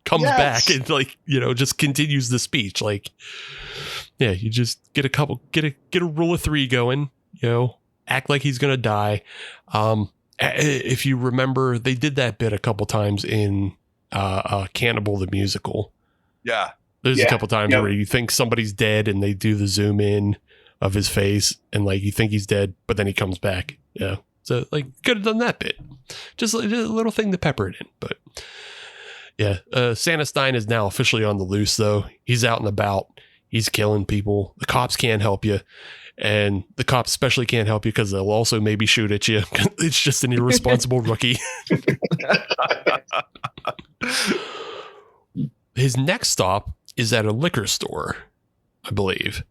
comes back and like, you know, just continues the speech. Like, yeah, you just get a rule of three going, you know, act like he's going to die. If you remember, they did that bit a couple times in Cannibal the Musical. Yeah. There's a couple times where you think somebody's dead and they do the zoom in of his face and like you think he's dead, but then he comes back. Yeah. So like could have done that bit. Just a little thing to pepper it in. But yeah, Santastein is now officially on the loose though. He's out and about. He's killing people. The cops can't help you. And the cops especially can't help you because they'll also maybe shoot at you. It's just an irresponsible rookie. His next stop is at a liquor store, I believe.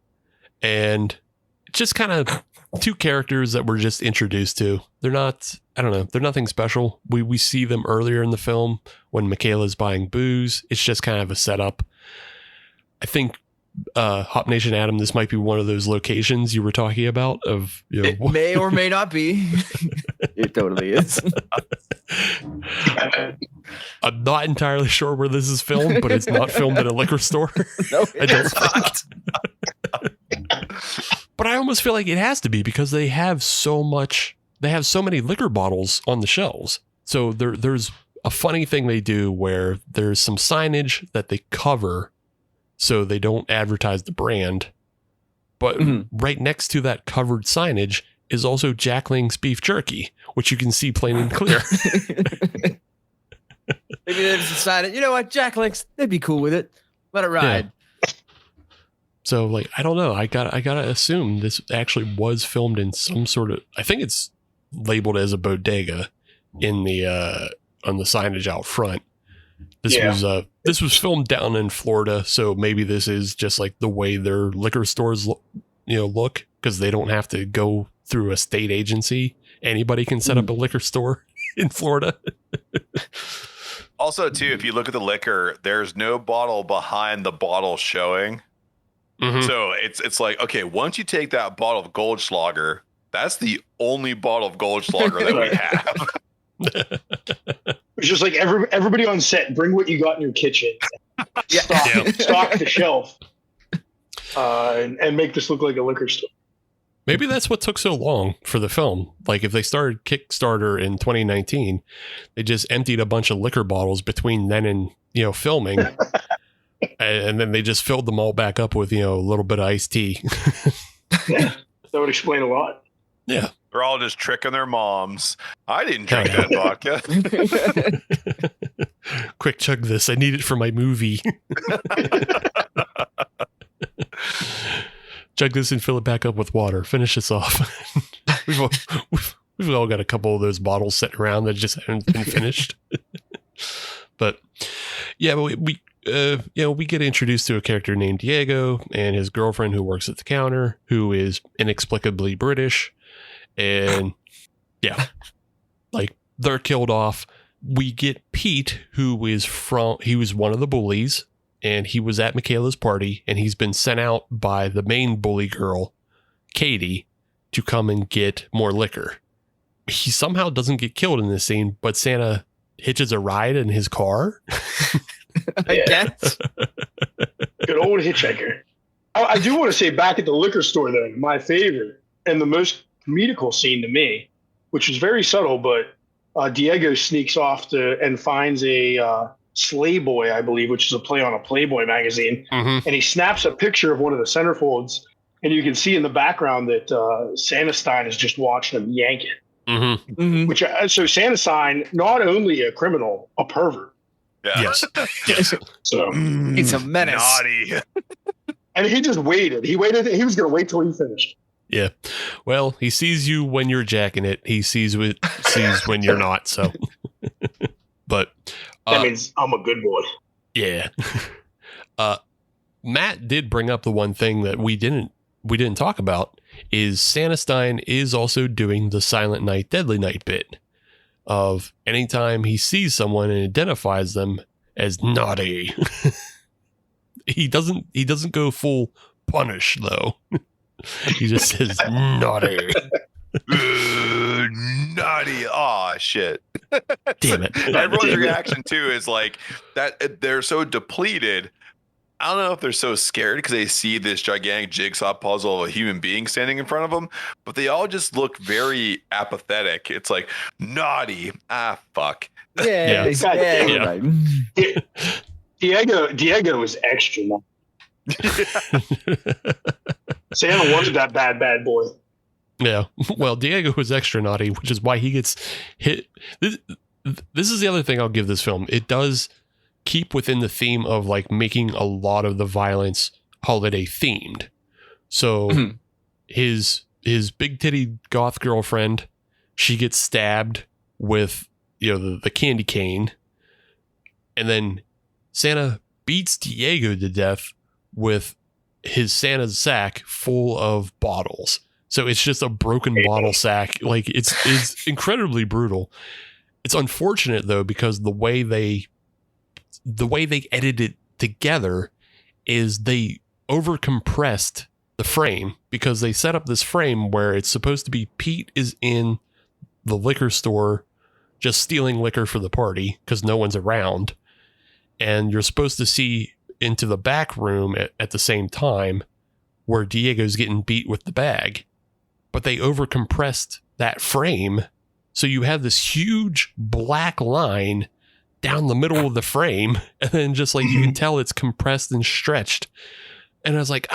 And just kind of two characters that we're just introduced to. They're not, I don't know, they're nothing special. We see them earlier in the film when Michaela's buying booze. It's just kind of a setup. I think Hop Nation Adam, this might be one of those locations you were talking about of, you know, it may or may not be. It totally is. I'm not entirely sure where this is filmed, but it's not filmed in a liquor store. Nope, I don't think. But I almost feel like it has to be because they have so many liquor bottles on the shelves. So there's a funny thing they do where there's some signage that they cover so they don't advertise the brand. But right next to that covered signage is also Jack Link's beef jerky, which you can see plain and clear. Maybe they just decided, you know what, Jack Link's, they'd be cool with it. Let it ride. Yeah. So like, I don't know. I gotta assume this actually was filmed in some sort of, I think it's labeled as a bodega in the, on the signage out front. This was filmed down in Florida, so maybe this is just like the way their liquor stores, look, because they don't have to go through a state agency. Anybody can set up a liquor store in Florida. Also, too, if you look at the liquor, there's no bottle behind the bottle showing. So it's like, okay, once you take that bottle of Goldschlager, that's the only bottle of Goldschlager that we have. It's just like everybody on set, bring what you got in your kitchen. Stock the shelf and make this look like a liquor store. Maybe that's what took so long for the film. Like if they started Kickstarter in 2019, they just emptied a bunch of liquor bottles between then and, filming. And then they just filled them all back up with, a little bit of iced tea. Yeah, that would explain a lot. Yeah. They're all just tricking their moms. I didn't drink that vodka. Quick, chug this. I need it for my movie. Chug this and fill it back up with water. Finish this off. We've all got a couple of those bottles sitting around that just haven't been finished. But yeah, we get introduced to a character named Diego and his girlfriend who works at the counter, who is inexplicably British. And yeah, like they're killed off. We get Pete, he was one of the bullies and he was at Michaela's party and he's been sent out by the main bully girl, Katie, to come and get more liquor. He somehow doesn't get killed in this scene, but Santa hitches a ride in his car. I guess. Good old hitchhiker. I do want to say back at the liquor store though, my favorite and the most comedical scene to me, which is very subtle, but Diego sneaks off and finds a Slay Boy, I believe, which is a play on a Playboy magazine. And he snaps a picture of one of the centerfolds, and you can see in the background that Santastein is just watching him yank it. So Santastein, not only a criminal, a pervert. Yeah. Yes. So it's a menace. Naughty. And he just waited. He was going to wait till he finished. Yeah. Well, he sees you when you're jacking it. He sees when you're not. So, but That means I'm a good boy. yeah. Matt did bring up the one thing that we didn't talk about is Santastein is also doing the Silent Night, Deadly Night bit of anytime he sees someone and identifies them as naughty. He doesn't go full punish though. He just says naughty. Naughty. Oh shit. Damn it. Everyone's reaction too is like that they're so depleted. I don't know if they're so scared because they see this gigantic jigsaw puzzle of a human being standing in front of them, but they all just look very apathetic. It's like naughty. Ah, fuck. Yeah. Yeah. Right. Diego is extra now. Santa wanted that bad boy. Yeah. Well, Diego was extra naughty, which is why he gets hit. This is the other thing I'll give this film. It does keep within the theme of like making a lot of the violence holiday themed. So his big titty goth girlfriend, she gets stabbed with, the candy cane. And then Santa beats Diego to death with his Santa's sack full of bottles. So it's just a broken bottle sack. Like it's incredibly brutal. It's unfortunate though, because the way they edited it together is they overcompressed the frame, because they set up this frame where it's supposed to be Pete is in the liquor store just stealing liquor for the party because no one's around. And you're supposed to see into the back room at the same time where Diego's getting beat with the bag. But they overcompressed that frame. So you have this huge black line down the middle of the frame. And then just like you can tell it's compressed and stretched. And I was like,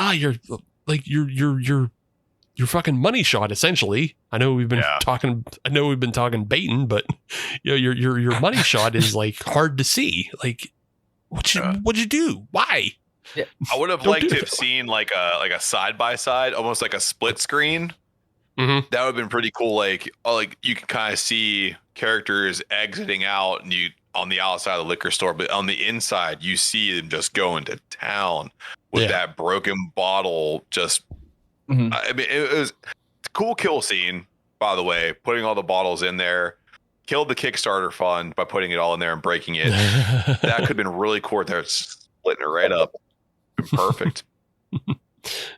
you're fucking money shot essentially. I know we've been talking baiting, but your money shot is like hard to see. Like, what'd you do? Why? Yeah. I would have liked to have seen like a side by side, almost like a split screen. Mm-hmm. That would have been pretty cool. Like you can kind of see characters exiting out, and you on the outside of the liquor store, but on the inside, you see them just going to town with that broken bottle. Just, I mean, it was a cool kill scene. By the way, putting all the bottles in there. Killed the Kickstarter fund by putting it all in there and breaking it. That could have been really cool. They're splitting it right up. Perfect.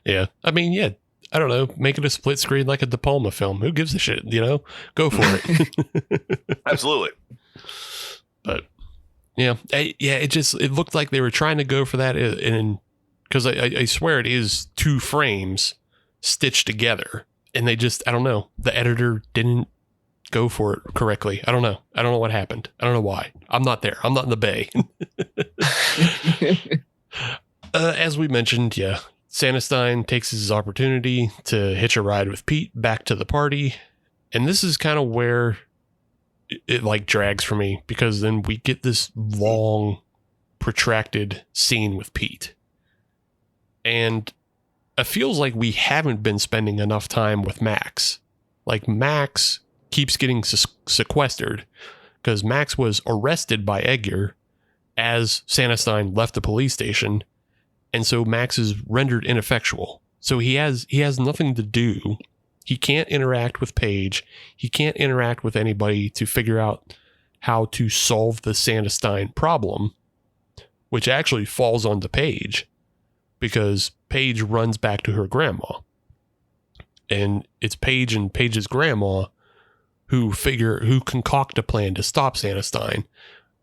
Yeah. I mean, I don't know. Make it a split screen like a De Palma film. Who gives a shit? Go for it. Absolutely. But it looked like they were trying to go for that. And because I swear it is two frames stitched together, and they just, I don't know. The editor didn't go for it correctly. I don't know what happened. I don't know why. I'm not there. I'm not in the bay. As we mentioned, Santastein takes his opportunity to hitch a ride with Pete back to the party. And this is kind of where it like drags for me, because then we get this long, protracted scene with Pete. And it feels like we haven't been spending enough time with Max. Like Max keeps getting sequestered because Max was arrested by Edgar as Santastein left the police station. And so Max is rendered ineffectual. So he has nothing to do. He can't interact with Paige. He can't interact with anybody to figure out how to solve the Santastein problem, which actually falls onto Paige because Paige runs back to her grandma. And it's Paige and Paige's grandma who concoct a plan to stop Santastein.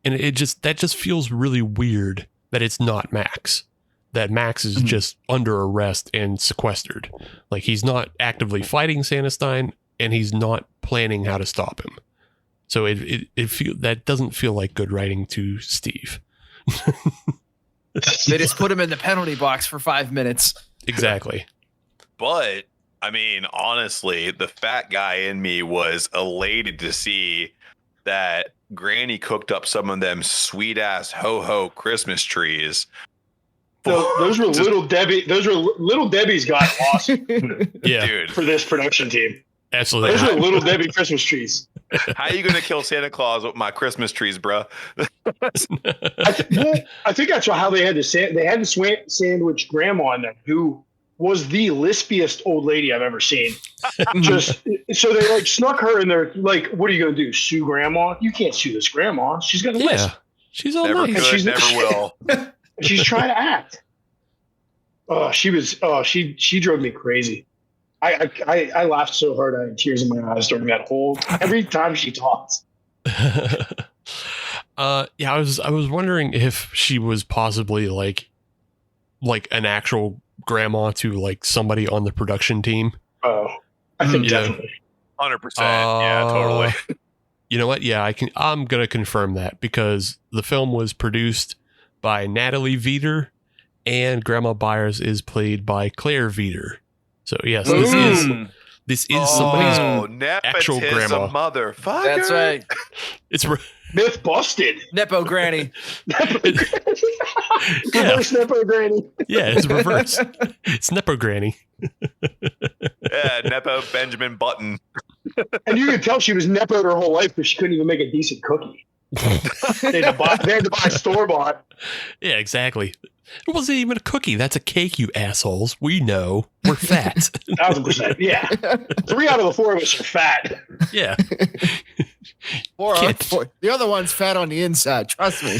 And that just feels really weird that it's not Max. That Max is just under arrest and sequestered. Like he's not actively fighting Santastein, and he's not planning how to stop him. So that doesn't feel like good writing to Steve. They just put him in the penalty box for 5 minutes. Exactly. But I mean, honestly, the fat guy in me was elated to see that Granny cooked up some of them sweet ass ho-ho Christmas trees Those were little Debbie. Those were little Debbie's got lost Yeah, Dude, for this production team. absolutely. Those are little Debbie Christmas trees. how are you gonna kill Santa Claus with my Christmas trees, bro? I think that's how they had to sandwich Grandma in there, who was the lispiest old lady I've ever seen. Just so they like snuck her in there. Like, what are you gonna do? Sue Grandma? You can't sue this Grandma. She's gonna lisp. She's all Never nice. could, never will. She's trying to act. She drove me crazy. I laughed so hard I had tears in my eyes during that every time she talks. I was wondering if she was possibly like an actual grandma to like somebody on the production team. Oh, I think Yeah. definitely. 100%. Yeah, totally. You know what? Yeah, I'm gonna confirm that because the film was produced by Natalie Veeder and Grandma Byers is played by Claire Veeder. So yes, this is somebody's actual grandma. Motherfucker. That's right. it's Myth busted. Nepo Granny. Reverse Nepo Granny. yeah, it's reverse. It's Nepo Granny. Yeah, Nepo Benjamin Button. And you could tell she was Nepo'd her whole life because she couldn't even make a decent cookie. They had to buy store-bought. Yeah, exactly. It wasn't even a cookie. That's a cake, you assholes. We know. We're fat. 1,000%. Yeah. 3 out of the 4 of us are fat. Yeah. The other one's fat on the inside. Trust me.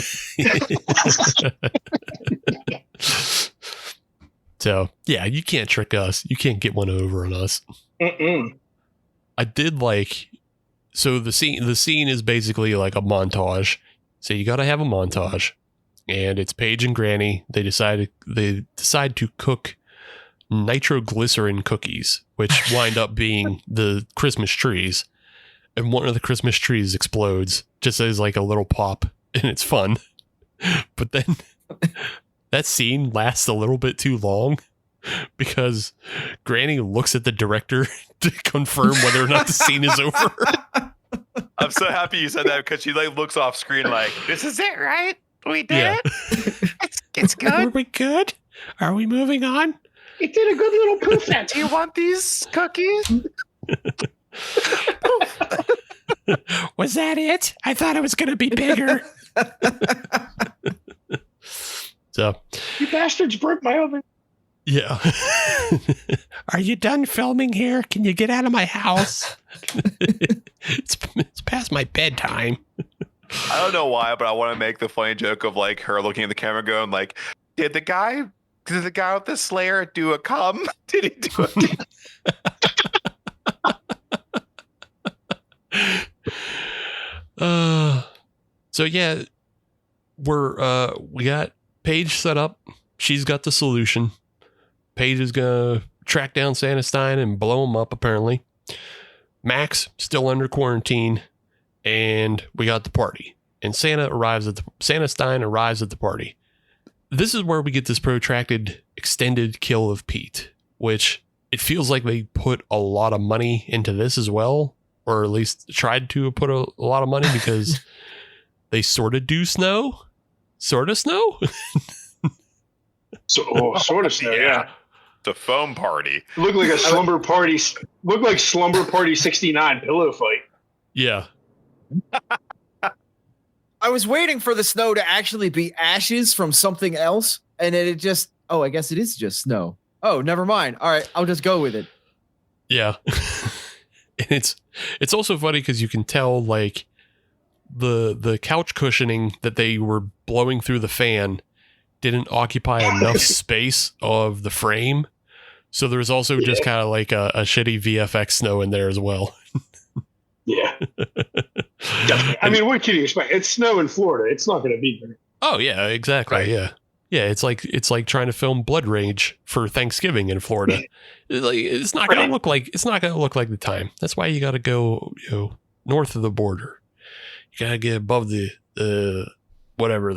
So, yeah, you can't trick us. You can't get one over on us. Mm-mm. I did so the scene is basically like a montage. So you got to have a montage. And it's Paige and Granny. They decide to cook nitroglycerin cookies, which wind up being the Christmas trees. And one of the Christmas trees explodes just as like a little pop, and it's fun. But then that scene lasts a little bit too long because Granny looks at the director to confirm whether or not the scene is over. I'm so happy you said that because she like looks off screen like, this is it, right? We did it? It's good. Are we good? Are we moving on? It did a good little poof that. Do you want these cookies? Was that it? I thought it was going to be bigger. So, You bastards broke my oven. yeah. Are you done filming here? Can you get out of my house? It's past my bedtime. I don't know why, but I want to make the funny joke of like her looking at the camera going like, did the guy with the Slayer do a cum? Did he do it? So yeah, we got Paige set up. She's got the solution. Paige is gonna track down Santastein and blow him up, apparently. Max still under quarantine, and we got the party. And Santastein arrives at the party. This is where we get this protracted extended kill of Pete, which it feels like they put a lot of money into this as well, or at least tried to put a lot of money because they sort of do snow. Sort of snow? Sort of snow, yeah. It's a foam party. Looked like a slumber party. Looked like Slumber Party 69 pillow fight. Yeah. I was waiting for the snow to actually be ashes from something else, and then it just, I guess it is just snow. Oh, never mind. All right, I'll just go with it. Yeah. And it's also funny because you can tell like the couch cushioning that they were blowing through the fan didn't occupy enough space of the frame. So there's also just kind of like a shitty VFX snow in there as well. Yeah. Definitely. I mean, what can you expect? It's snow in Florida. It's not going to be there. Oh yeah, exactly. Right. Yeah. Yeah. It's like trying to film Blood Rage for Thanksgiving in Florida. It's not going to look like the time. That's why you got to go, north of the border. You got to get above the whatever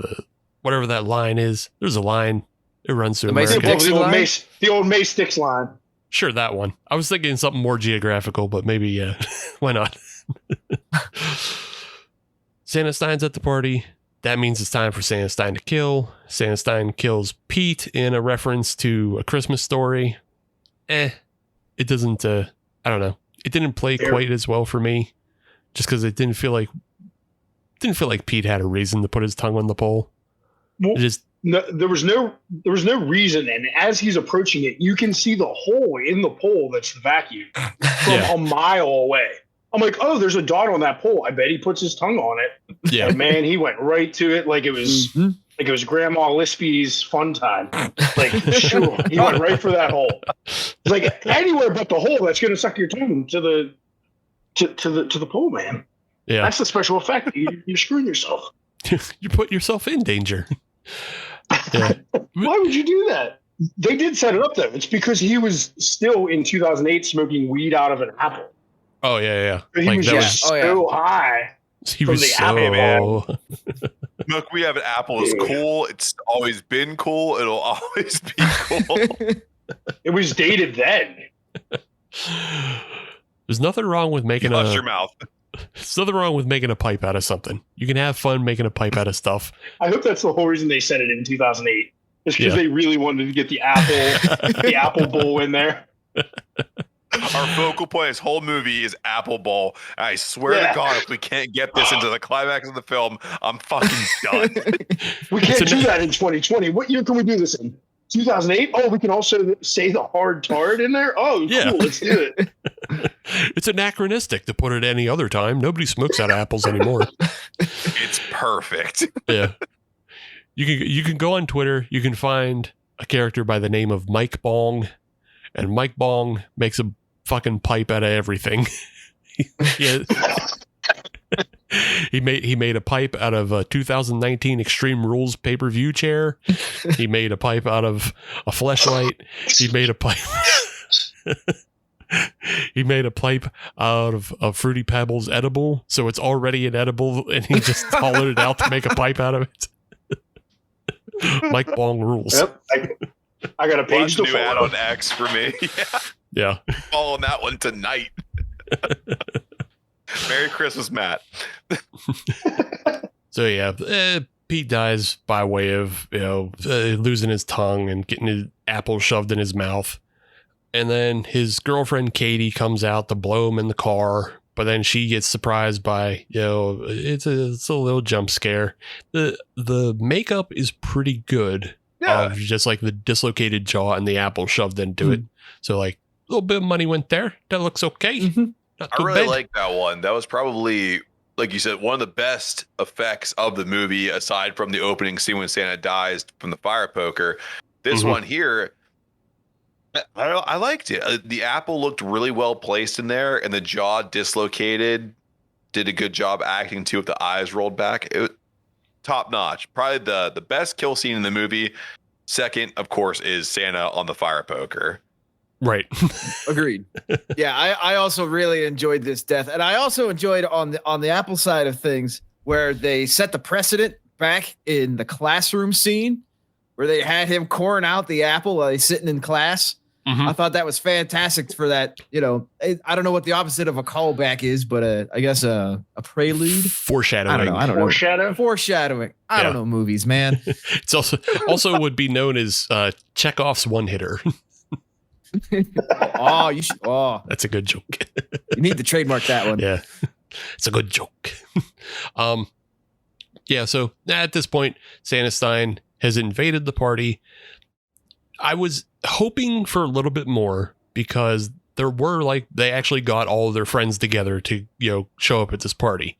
that line is. There's a line. It runs through America. The old May Sticks line. Sure, that one. I was thinking something more geographical, but maybe, yeah. Why not? Sanastein's at the party. that means it's time for Santastein to kill. Santastein kills Pete in a reference to A Christmas Story. It doesn't, I don't know. It didn't play quite as well for me, just because it didn't feel like Pete had a reason to put his tongue on the pole. Well, there was no reason, and as he's approaching it, you can see the hole in the pole that's the vacuum from a mile away. I'm like, oh, there's a dot on that pole. I bet he puts his tongue on it. Yeah, and man, he went right to it like it was like it was Grandma Lispy's fun time. Like, sure, he went right for that hole. It's like anywhere but the hole that's going to suck your tongue to the pole, man. Yeah, that's the special effect. You're screwing yourself. You put yourself in danger. Yeah. Why would you do that? They did set it up though. It's because he was still in 2008 smoking weed out of an apple. Oh yeah. He was just so high. He was so apple. Look, we have an apple. It's cool. It's always been cool. It'll always be cool. It was dated then. There's nothing wrong with making Hush your mouth. There's nothing wrong with making a pipe out of something. You can have fun making a pipe out of stuff. I hope that's the whole reason they said it in 2008. It's because they really wanted to get the apple bowl in there. Our focal point of this whole movie is Apple Bowl. And I swear to God, if we can't get this into the climax of the film, I'm fucking done. We can't do that in 2020. What year can we do this in? 2008? Oh, we can also say the hard tard in there? Oh, cool. Let's do it. It's anachronistic to put it any other time. Nobody smokes out of apples anymore. It's perfect. Yeah. You can go on Twitter. You can find a character by the name of Mike Bong. And Mike Bong makes a fucking pipe out of everything. He made a pipe out of a 2019 Extreme Rules pay-per-view chair. He made a pipe out of a fleshlight. He made a pipe. He made a pipe out of Fruity Pebbles edible, so it's already an edible, and he just hollowed it out to make a pipe out of it. Mike Bong rules. Yep. I got a page to new follow. ad on X for me. Yeah. Following that one tonight. Merry Christmas, Matt. So yeah, Pete dies by way of losing his tongue and getting his apple shoved in his mouth, and then his girlfriend Katie comes out to blow him in the car, but then she gets surprised by it's a little jump scare. The makeup is pretty good. Of just like the dislocated jaw and the apple shoved into it. So like a little bit of money went there. That looks okay. Not I too really bad. like that one. That was probably, like you said, one of the best effects of the movie, aside from the opening scene when Santa dies from the fire poker. This one here, I liked it. The apple looked really well placed in there, and the jaw dislocated. Did a good job acting too with the eyes rolled back. Top notch. Probably the best kill scene in the movie. Second, of course, is Santa on the fire poker. Right. Agreed. Yeah, I also really enjoyed this death, and I also enjoyed on the Apple side of things where they set the precedent back in the classroom scene where they had him coring out the apple while he's sitting in class. I thought that was fantastic for that. I don't know what the opposite of a callback is, but I guess a prelude, Foreshadowing. I don't know. Foreshadowing. I don't know movies, man. It's also would be known as Chekhov's one hitter. Oh, you should. Oh, That's a good joke. you need to trademark that one. Yeah, it's a good joke. Yeah. So at this point, Santastein has invaded the party. I was hoping for a little bit more because they actually got all of their friends together to, show up at this party.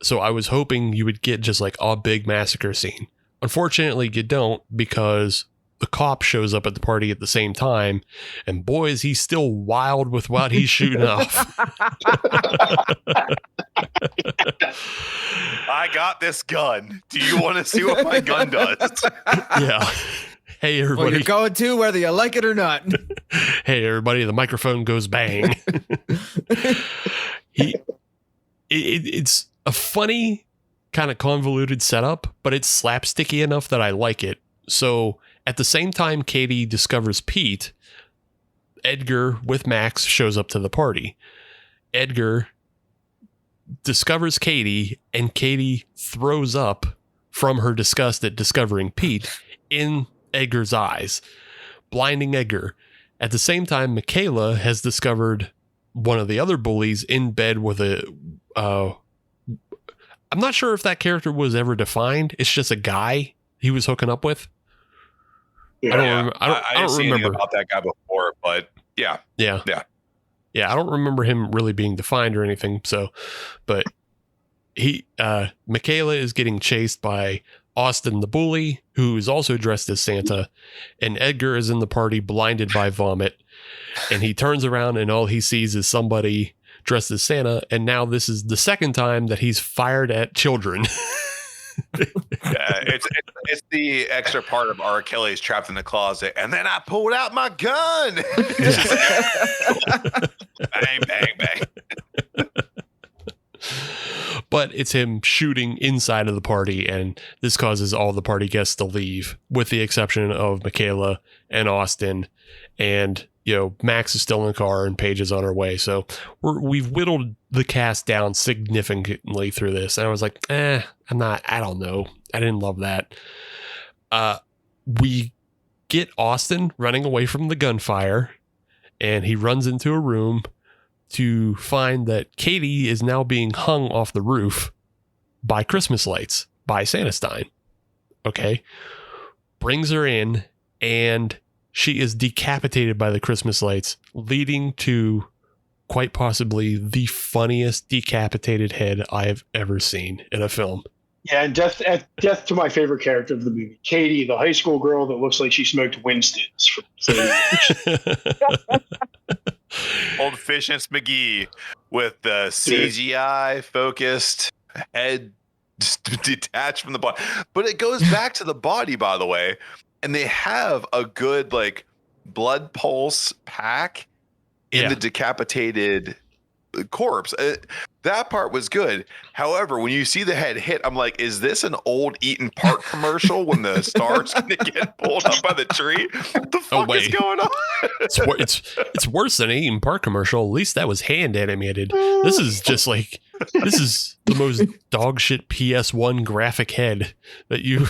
So I was hoping you would get just like a big massacre scene. Unfortunately, you don't, because the cop shows up at the party at the same time, and boy, is he still wild with what he's shooting off. I got this gun. Do you want to see what my gun does? Yeah. Hey, everybody. Well, you're going to whether you like it or not. Hey, everybody. The microphone goes bang. It's a funny kind of convoluted setup, but it's slapsticky enough that I like it. So at the same time Katie discovers Pete, Edgar with Max shows up to the party. Edgar discovers Katie, and Katie throws up from her disgust at discovering Pete in Edgar's eyes, blinding Edgar. At the same time, Michaela has discovered one of the other bullies in bed with I'm not sure if that character was ever defined. It's just a guy he was hooking up with. Yeah. I don't see anything about that guy before, but yeah. I don't remember him really being defined or anything. So, but Michaela is getting chased by Austin the bully, who is also dressed as Santa, and Edgar is in the party blinded by vomit, and he turns around and all he sees is somebody dressed as Santa, and now this is the second time that he's fired at children. Yeah, it's the extra part of R. Kelly's trapped in the closet, and then I pulled out my gun. Bang, bang, bang. But it's him shooting inside of the party, and this causes all the party guests to leave, with the exception of Michaela and Austin. And, Max is still in the car and Paige is on her way. So we've whittled the cast down significantly through this. And I was like, I don't know. I didn't love that. We get Austin running away from the gunfire, and he runs into a room to find that Katie is now being hung off the roof by Christmas lights by Santastein. Okay. Brings her in, and she is decapitated by the Christmas lights, leading to quite possibly the funniest decapitated head I have ever seen in a film. Yeah, and death to my favorite character of the movie, Katie, the high school girl that looks like she smoked Winstons for 30 years. Old Efficiency McGee with the CGI focused head detached from the body. But it goes back to the body, by the way. And they have a good blood pulse pack in the decapitated corpse. That part was good. However, when you see the head hit, I'm like, is this an old Eaton Park commercial when the star's going to get pulled up by the tree? What the fuck is going on? It's worse than an Eaton Park commercial. At least that was hand animated. This is just this is the most dog shit PS1 graphic head that you...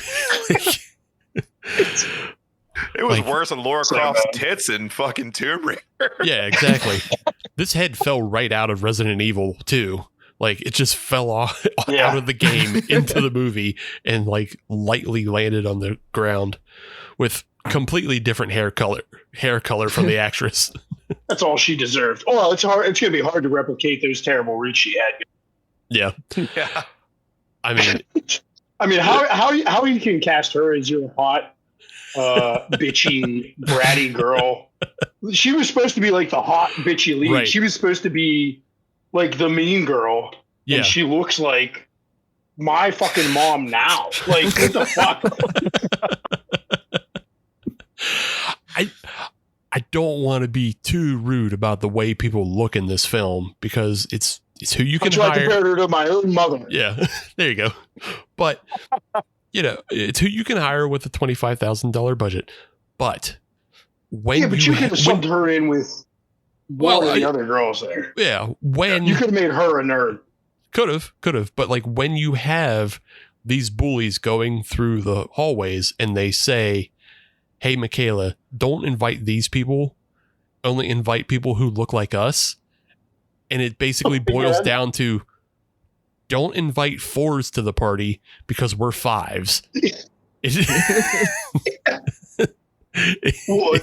It was worse than Laura Croft's tits in fucking Tomb Raider. Yeah, exactly. This head fell right out of Resident Evil 2. It just fell out of the game into the movie and lightly landed on the ground with completely different hair color from the actress. That's all she deserved. Oh, it's hard. It's going to be hard to replicate those terrible roots she had. Yeah. Yeah. I mean, how you can cast her as your hot, bitchy, bratty girl? She was supposed to be the hot, bitchy lead. Right. She was supposed to be the mean girl. Yeah. And she looks like my fucking mom now. What the fuck? I don't want to be too rude about the way people look in this film, because it's who you can hire. I compared her to my own mother. Yeah, there you go. But it's who you can hire with a $25,000 budget. But when you could have subbed her in with one of the other girls there. Yeah, when you could have made her a nerd. Could have. But when you have these bullies going through the hallways and they say, "Hey, Michaela, don't invite these people. Only invite people who look like us." And it basically boils down to, don't invite 4s to the party because we're 5s. Well,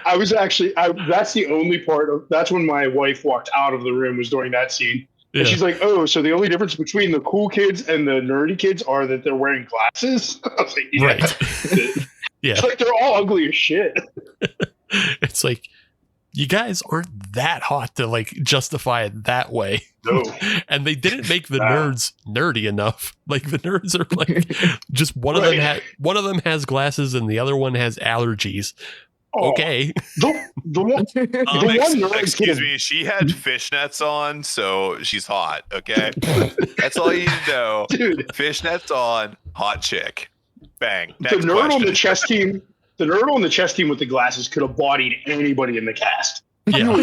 I was actually, that's the only part that's when my wife walked out of the room, was during that scene. And she's like, "Oh, so the only difference between the cool kids and the nerdy kids are that they're wearing glasses?" I was like, yeah. Right. Yeah. It's they're all ugly as shit. It's you guys aren't that hot to justify it that way. No. And they didn't make the nerds nerdy enough. The nerds are just one of them has glasses and the other one has allergies. Oh, okay. The one nerd excuse me, she had fishnets on, so she's hot. Okay. That's all you need to know. Dude. Fishnets on, hot chick. Bang. The nerd on the chess team. The nerd on the chess team with the glasses could have bodied anybody in the cast. Yeah.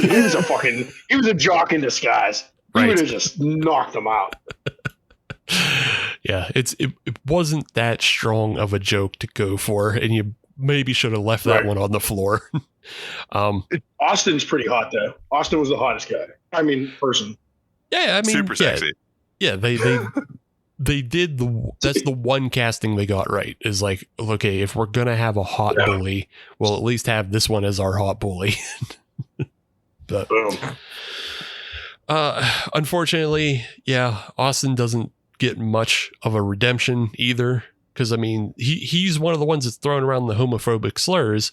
He was a jock in disguise. He Right. would have just knocked them out. Yeah, it wasn't that strong of a joke to go for, and you maybe should have left that Right. one on the floor. Austin's pretty hot though. Austin was the hottest guy. I mean, person. Yeah, I mean, Super sexy. Yeah, they did that's the one casting they got right. Is like, okay, if we're gonna have a hot bully, we'll at least have this one as our hot bully. But Boom. unfortunately, yeah, Austin doesn't get much of a redemption either. Because I mean, he's one of the ones that's throwing around the homophobic slurs,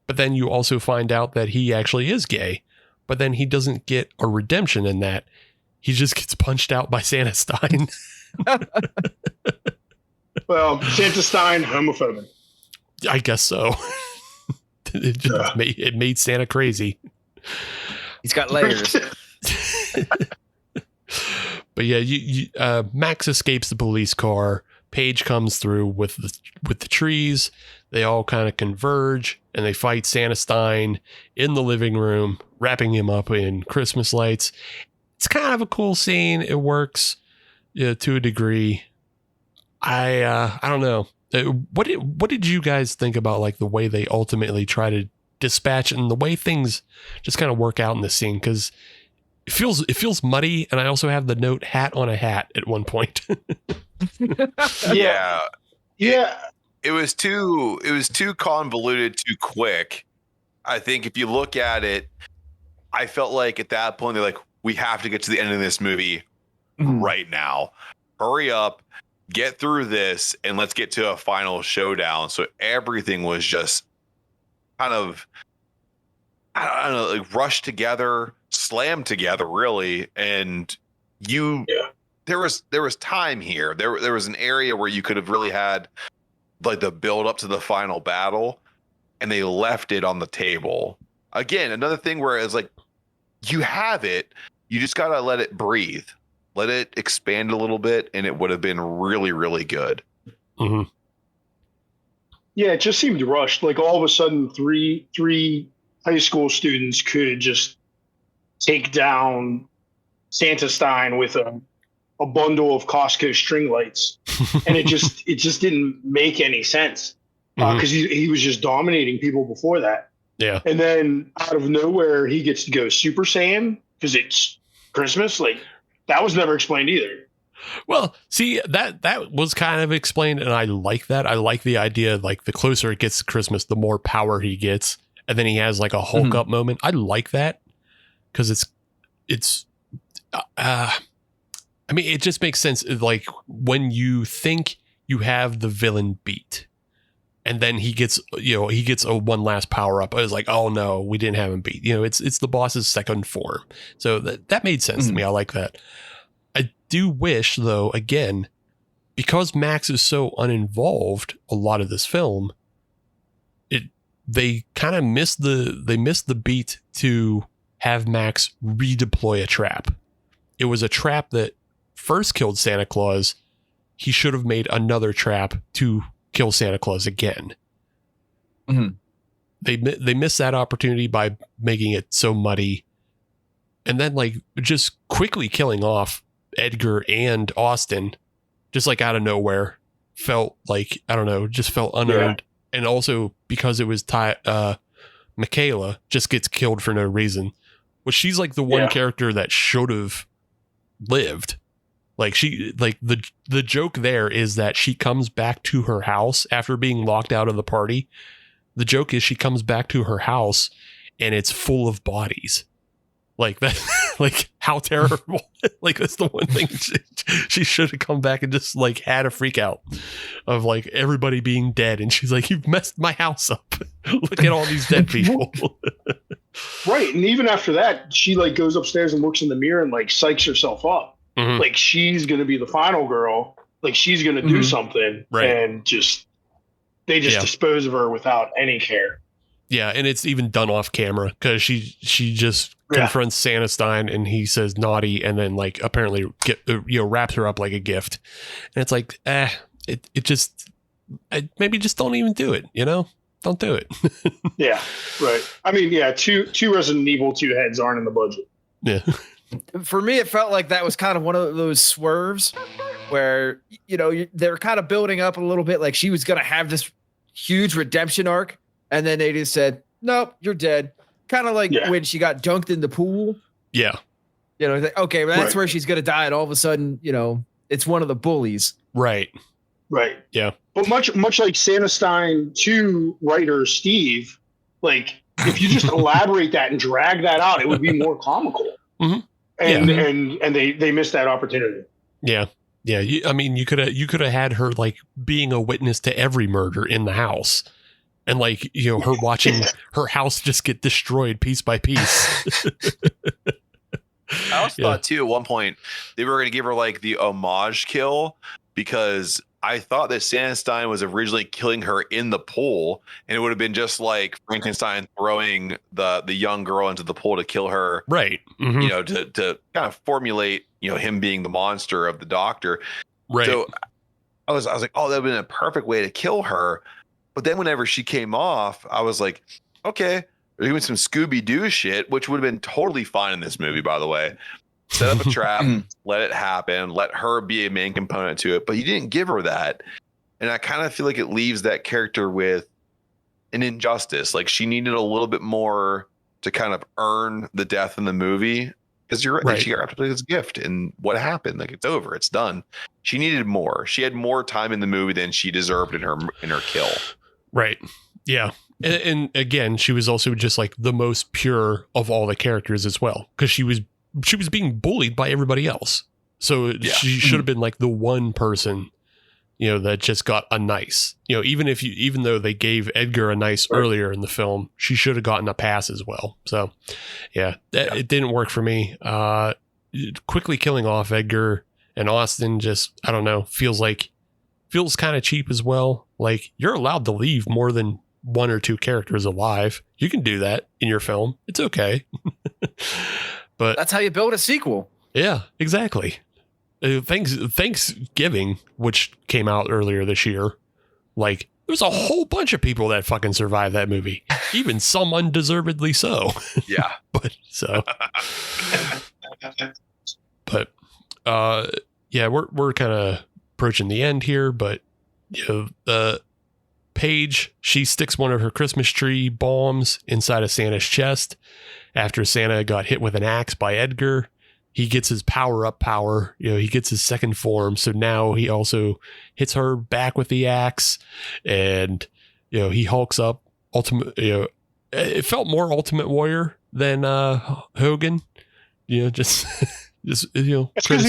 but then you also find out that he actually is gay. But then he doesn't get a redemption in that. He just gets punched out by Santastein. Well, Santastein, homophobic. I guess so. It made Santa crazy. He's got layers. But yeah, Max escapes the police car. Paige comes through with the trees. They all kind of converge and they fight Santastein in the living room, wrapping him up in Christmas lights. It's kind of a cool scene. It works to a degree. I don't know. What did you guys think about like the way they ultimately try to dispatch and the way things just kind of work out in this scene? Because it feels muddy, and I also have the note "hat on a hat" at one point. Yeah. Yeah. It was too convoluted too quick. I think if you look at it, I felt like at that point they're like, we have to get to the end of this movie right now. Hurry up, get through this, and let's get to a final showdown. So everything was just kind of, I don't know, like rushed together, slammed together, really. And there was time here. There was an area where you could have really had like the build up to the final battle, and they left it on the table. Again, another thing where it's like, you have it, you just gotta let it breathe, let it expand a little bit, and it would have been really, really good. Mm-hmm. Yeah, it just seemed rushed. Like all of a sudden, three high school students could just take down Santastein with a bundle of Costco string lights, and it just didn't make any sense because he was just dominating people before that. Yeah, and then out of nowhere he gets to go Super Saiyan because it's Christmas. Like that was never explained either. Well, see, that was kind of explained, and I like that. I like the idea, like the closer it gets to Christmas, the more power he gets, and then he has like a Hulk up moment. I like that because it's I mean, it just makes sense. Like when you think you have the villain beat, and then he gets a one last power up. I was like, oh no, we didn't have him beat. It's the boss's second form. So that made sense to me. I like that. I do wish, though, again, because Max is so uninvolved a lot of this film, they kind of missed the beat to have Max redeploy a trap. It was a trap that first killed Santa Claus. He should have made another trap to kill Santa Claus again. They missed that opportunity by making it so muddy, and then like just quickly killing off Edgar and Austin, just like out of nowhere, felt like, I don't know, just felt unearned. Yeah. And also because it was Michaela just gets killed for no reason, which she's like the one character that should have lived. Like the joke there is that she comes back to her house after being locked out of the party. The joke is she comes back to her house and it's full of bodies. Like that, like how terrible. Like that's the one thing she should have come back and just like had a freak out of like everybody being dead. And she's like, you've messed my house up. Look at all these dead people. Right. And even after that, she like goes upstairs and looks in the mirror and like psychs herself up. Like she's going to be the final girl. Like she's going to do something. Right. And they just dispose of her without any care. Yeah. And it's even done off camera because she just confronts Santastein and he says naughty, and then like apparently wraps her up like a gift. And it's like, maybe just don't even do it. Don't do it. Yeah. Right. I mean, two Resident Evil 2 heads aren't in the budget. Yeah. For me, it felt like that was kind of one of those swerves where, they're kind of building up a little bit like she was going to have this huge redemption arc. And then they just said, nope, you're dead. Kind of like when she got dunked in the pool. Yeah. Okay, well, that's where she's going to die. And all of a sudden, it's one of the bullies. Right. Right. Yeah. But much like Santastein 2 writer Steve, like if you just elaborate that and drag that out, it would be more comical. Mm-hmm. And they missed that opportunity. Yeah. Yeah. You could have had her like being a witness to every murder in the house. And like, her watching her house just get destroyed piece by piece. I also thought too at one point they were going to give her like the homage kill, because I thought that Santastein was originally killing her in the pool, and it would have been just like Frankenstein throwing the young girl into the pool to kill her. Right. Mm-hmm. To kind of formulate, him being the monster of the doctor. Right. So I was like, oh, that would have been a perfect way to kill her. But then whenever she came off, I was like, okay, they're doing some Scooby-Doo shit, which would have been totally fine in this movie, by the way. Set up a trap, let it happen, let her be a main component to it. But you didn't give her that. And I kind of feel like it leaves that character with an injustice. Like she needed a little bit more to kind of earn the death in the movie. Because you're right. Like, she got wrapped up with this gift. And what happened? Like, it's over. It's done. She needed more. She had more time in the movie than she deserved in her kill. Right. Yeah. And again, she was also just like the most pure of all the characters as well, because she was being bullied by everybody else. So she should have been like the one person, that just got a nice, even though they gave Edgar a nice earlier in the film, she should have gotten a pass as well. So it didn't work for me. Quickly killing off Edgar and Austin just, I don't know, feels kind of cheap as well. Like, you're allowed to leave more than one or two characters alive. You can do that in your film. It's okay. But that's how you build a sequel. Yeah, exactly. Thanksgiving, which came out earlier this year, like, there's a whole bunch of people that fucking survived that movie. Even some undeservedly so. Yeah. We're kind of approaching the end here, but Paige, she sticks one of her Christmas tree bombs inside of Santa's chest after Santa got hit with an axe by Edgar. He gets his power. He gets his second form. So now he also hits her back with the axe, and he hulks up. It felt more Ultimate Warrior than Hogan. It's because he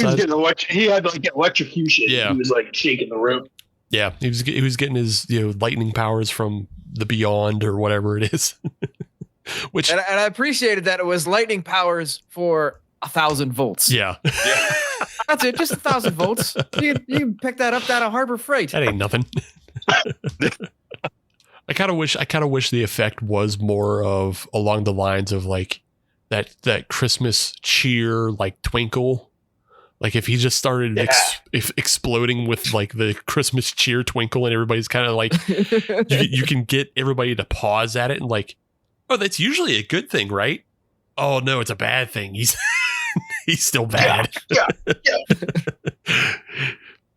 was getting he had like electrocution. Yeah. He was like shaking the room. Yeah, he was getting his lightning powers from the beyond or whatever it is. And I appreciated that it was lightning powers for 1,000 volts. Yeah. That's it, just 1,000 volts. You can pick that up out of Harbor Freight. That ain't nothing. I kind of wish the effect was more of along the lines of like that Christmas cheer, like twinkle. Like if he just started exploding with like the Christmas cheer twinkle, and everybody's kind of like, you can get everybody to pause at it and like, oh, that's usually a good thing, right? Oh no, it's a bad thing. He's still bad. Yeah.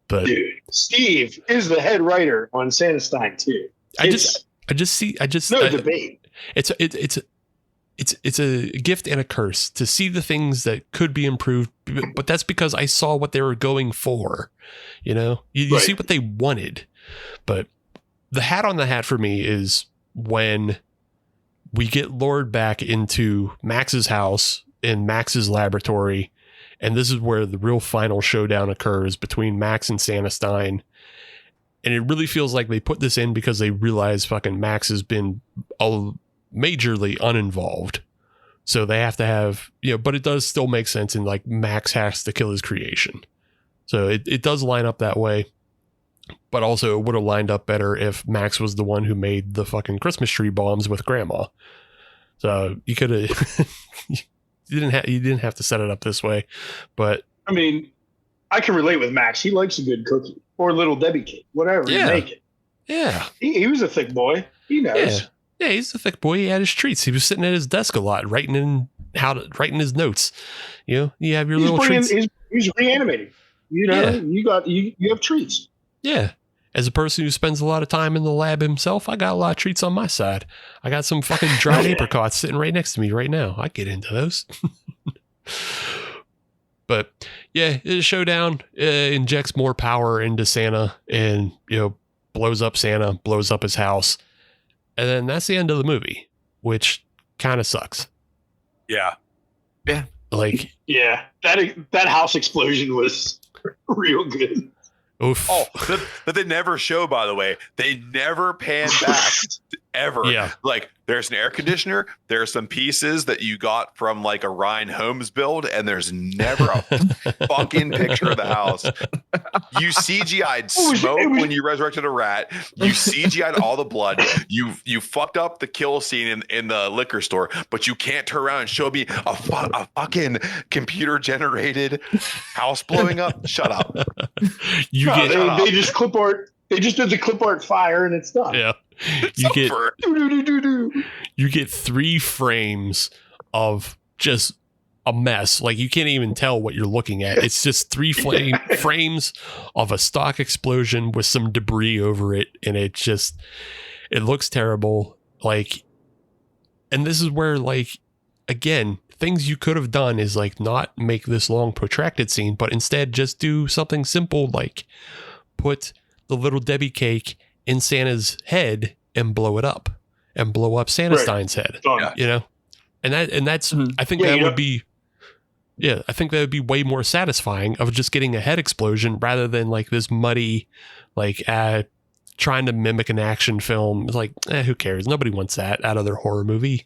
But dude, Steve is the head writer on Santastein too. No debate. It's a gift and a curse to see the things that could be improved, but that's because I saw what they were going for. You see what they wanted. But the hat on the hat for me is when we get lured back into Max's house in Max's laboratory, and this is where the real final showdown occurs between Max and Santastein. And it really feels like they put this in because they realize fucking Max has been majorly uninvolved. So they have to have, but it does still make sense. And like Max has to kill his creation. So it does line up that way. But also it would have lined up better if Max was the one who made the fucking Christmas tree bombs with Grandma. So you could have, you didn't have to set it up this way. But I mean, I can relate with Max. He likes a good cookie or Little Debbie cake, whatever. Yeah. You make it. Yeah. He was a thick boy. He knows. Yeah, he's a thick boy. He had his treats. He was sitting at his desk a lot, writing in writing his notes. You know, you have your little treats. He's reanimating. You know, you have treats. Yeah. As a person who spends a lot of time in the lab himself, I got a lot of treats on my side. I got some fucking dried apricots sitting right next to me right now. I get into those. But yeah, the showdown injects more power into Santa and, you know, blows up Santa, blows up his house. And then that's the end of the movie, which kind of sucks. Yeah. Yeah. Like, yeah, that house explosion was real good. oof. Oh, but they never show, by the way. They never pan back ever. Yeah. Like, there's an air conditioner. There's some pieces that you got from like a Ryan Holmes build, and there's never a fucking picture of the house. You CGI'd smoke when you resurrected a rat. You CGI'd all the blood. You fucked up the kill scene in the liquor store, but you can't turn around and show me a fucking computer generated house blowing up. Shut up. They just clip art. They just did the clip art fire, and it's done. Yeah. You get 3 frames of just a mess. Like, you can't even tell what you're looking at. It's just 3 frames of a stock explosion with some debris over it. And it looks terrible. Like, and this is where, like, again, things you could have done is like not make this long protracted scene, but instead just do something simple, like put the Little Debbie cake in Santa's head and blow it up and blow up Santastein's head, you know? And that's, I think that would be, I think that would be way more satisfying of just getting a head explosion rather than like this muddy, like, trying to mimic an action film. It's like, who cares? Nobody wants that out of their horror movie.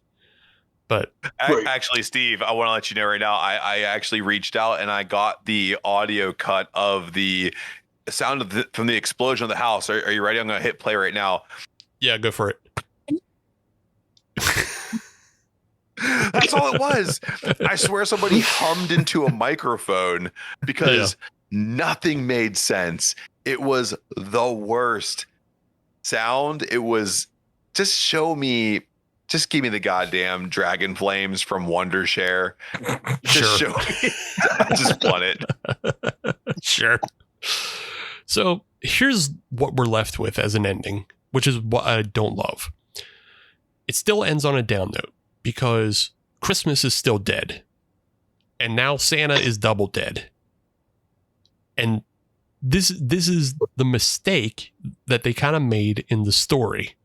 But actually, Steve, I want to let you know right now, I actually reached out and I got the audio cut of the sound from the explosion of the house. Are you ready? I'm going to hit play right now. Yeah, go for it. That's all it was. I swear somebody hummed into a microphone because nothing made sense. It was the worst sound. It was just give me the goddamn dragon flames from Wondershare. Just show me. I just want it. Sure. So here's what we're left with as an ending, which is what I don't love. It still ends on a down note because Christmas is still dead. And now Santa is double dead. And this is the mistake that they kind of made in the story.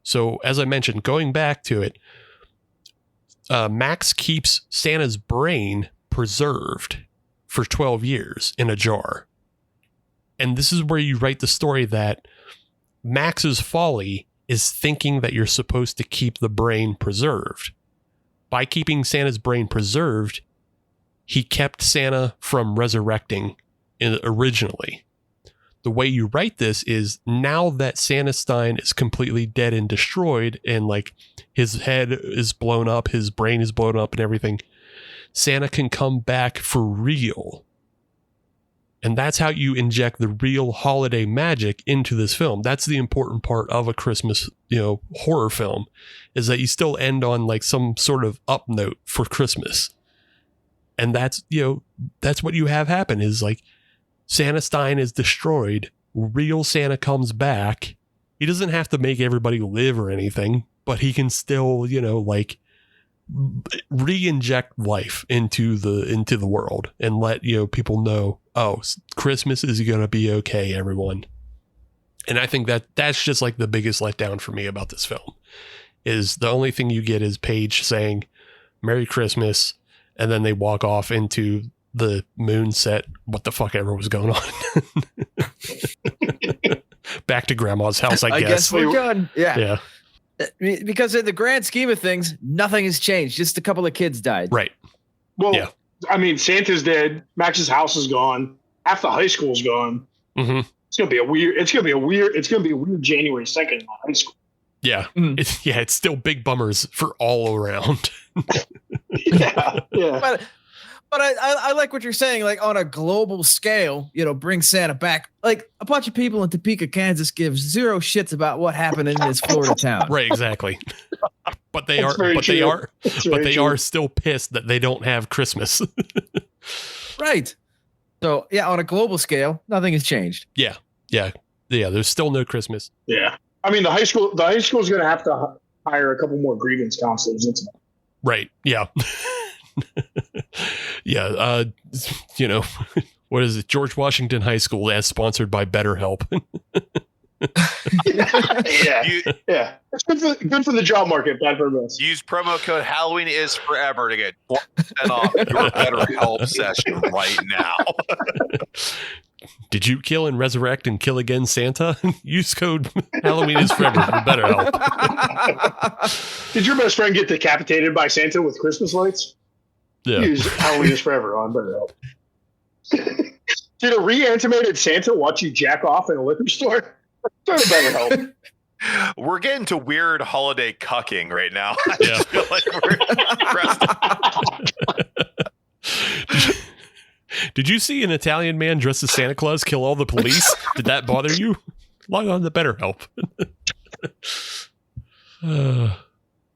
So as I mentioned, going back to it, Max keeps Santa's brain preserved for 12 years in a jar. And this is where you write the story that Max's folly is thinking that you're supposed to keep the brain preserved. By keeping Santa's brain preserved, he kept Santa from resurrecting originally. The way you write this is now that Santastein is completely dead and destroyed and like his head is blown up, his brain is blown up and everything, Santa can come back for real. And that's how you inject the real holiday magic into this film. That's the important part of a Christmas, horror film, is that you still end on like some sort of up note for Christmas. And that's what you have happen is like Santastein is destroyed. Real Santa comes back. He doesn't have to make everybody live or anything, but he can still, re-inject life into the world and let people know, oh, Christmas is gonna be okay, everyone. And I think that's just like the biggest letdown for me about this film is the only thing you get is Paige saying Merry Christmas, and then they walk off into the moon set, what the fuck ever was going on. Back to grandma's house, I guess we're done. Yeah. Because in the grand scheme of things, nothing has changed. Just a couple of kids died. Right. Well, yeah. I mean, Santa's dead. Max's house is gone. Half the high school's gone. Mm-hmm. It's gonna be a weird January 2nd in high school. Yeah. It's still big bummers for all around. yeah. But I like what you're saying, like on a global scale, bring Santa back. Like a bunch of people in Topeka, Kansas give zero shits about what happened in this Florida town. Right, exactly. but they are still pissed that they don't have Christmas. Right. So yeah, on a global scale, nothing has changed. Yeah. There's still no Christmas. Yeah. I mean, the high school is going to have to hire a couple more grievance counselors. Right. Yeah. Yeah. What is it? George Washington High School, as sponsored by BetterHelp. Yeah. It's good for the job market, bad for us. Use promo code Halloween is forever to get 20% off your BetterHelp session right now. Did you kill and resurrect and kill again Santa? Use code Halloween is forever for BetterHelp. Did your best friend get decapitated by Santa with Christmas lights? Yeah. Use Halloween is forever on BetterHelp. Did a reanimated Santa watch you jack off in a liquor store? Go to BetterHelp. We're getting to weird holiday cucking right now. I Yeah. just feel like we're Did you see an Italian man dressed as Santa Claus kill all the police? Did that bother you? Log on to BetterHelp.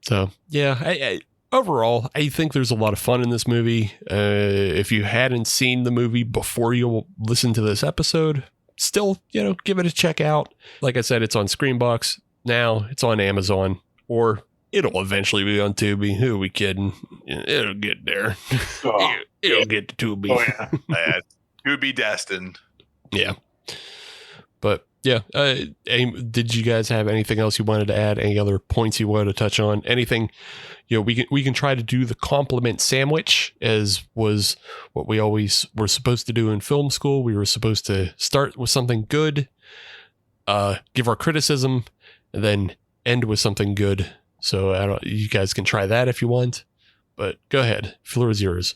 So, yeah, overall, I think there's a lot of fun in this movie. If you hadn't seen the movie before you listen to this episode, still, give it a check out. Like I said, it's on Screenbox now. It's on Amazon, or it'll eventually be on Tubi. Who are we kidding? It'll get there. Oh, It'll get to Tubi. oh yeah. to be destined. Yeah. But yeah, did you guys have anything else you wanted to add? Any other points you wanted to touch on? Anything? We can try to do the compliment sandwich, as was what we always were supposed to do in film school. We were supposed to start with something good, give our criticism, and then end with something good. So you guys can try that if you want. But go ahead, floor is yours.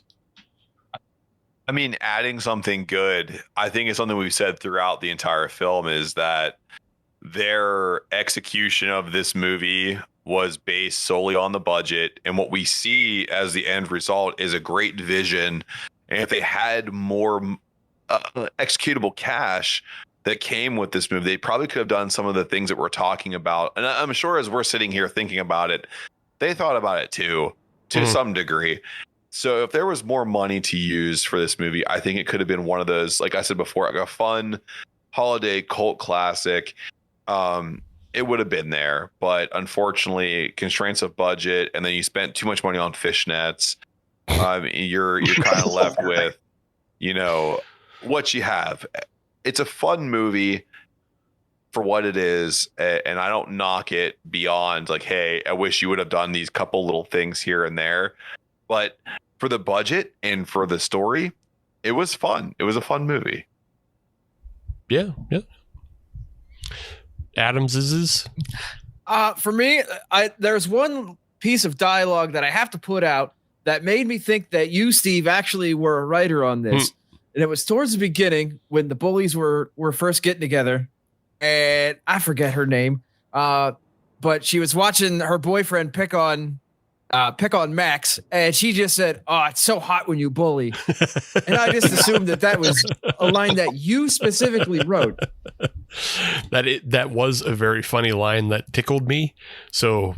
I mean, adding something good, I think is something we've said throughout the entire film, is that their execution of this movie was based solely on the budget. And what we see as the end result is a great vision. And if they had more executable cash that came with this movie, they probably could have done some of the things that we're talking about. And I'm sure as we're sitting here thinking about it, they thought about it too, to some degree. So if there was more money to use for this movie, I think it could have been one of those, like I said before, like a fun holiday cult classic. It would have been there, but unfortunately, constraints of budget, and then you spent too much money on fishnets. You're kind of left with, what you have. It's a fun movie for what it is, and I don't knock it beyond like, hey, I wish you would have done these couple little things here and there. But for the budget and for the story, it was fun. It was a fun movie. Yeah. Adams is for me, there's one piece of dialogue that I have to put out that made me think that you, Steve, actually were a writer on this. And it was towards the beginning when the bullies were first getting together, and I forget her name, but she was watching her boyfriend pick on Max, and she just said, "Oh, it's so hot when you bully," and I just assumed that was a line that you specifically wrote. That was a very funny line that tickled me. So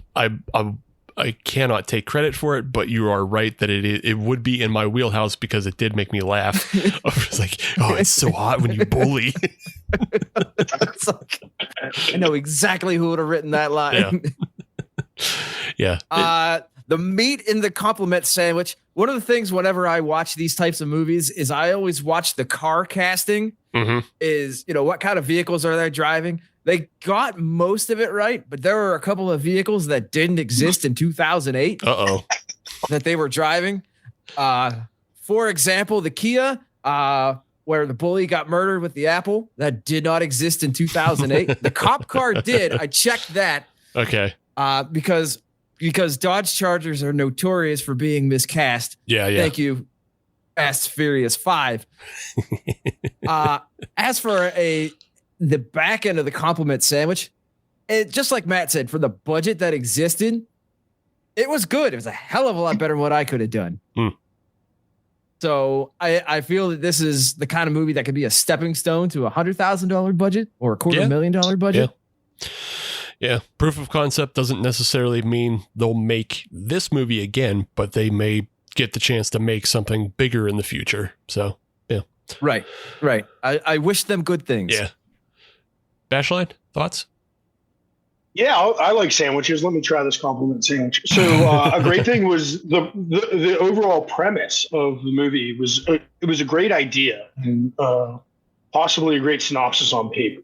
I cannot take credit for it, but you are right that it would be in my wheelhouse because it did make me laugh. I was like, oh, it's so hot when you bully. It's like, I know exactly who would have written that line. Yeah. The meat in the compliment sandwich. One of the things whenever I watch these types of movies is I always watch the car casting. Is, what kind of vehicles are they driving? They got most of it right, but there were a couple of vehicles that didn't exist in 2008 that they were driving. For example, the Kia, where the bully got murdered with the apple, that did not exist in 2008. The cop car did. I checked that. Okay. Because Dodge Chargers are notorious for being miscast. Yeah. Thank you, Fast Furious 5. As for the back end of the compliment sandwich, it just like Matt said, for the budget that existed, it was good. It was a hell of a lot better than what I could have done. So I feel that this is the kind of movie that could be a stepping stone to $100,000 budget or $250,000 budget. Yeah, proof of concept doesn't necessarily mean they'll make this movie again, but they may get the chance to make something bigger in the future. So, yeah. Right. I wish them good things. Yeah. Bashline, thoughts? Yeah, I like sandwiches. Let me try this compliment sandwich. So a great thing was the overall premise of the movie was it was a great idea and possibly a great synopsis on paper,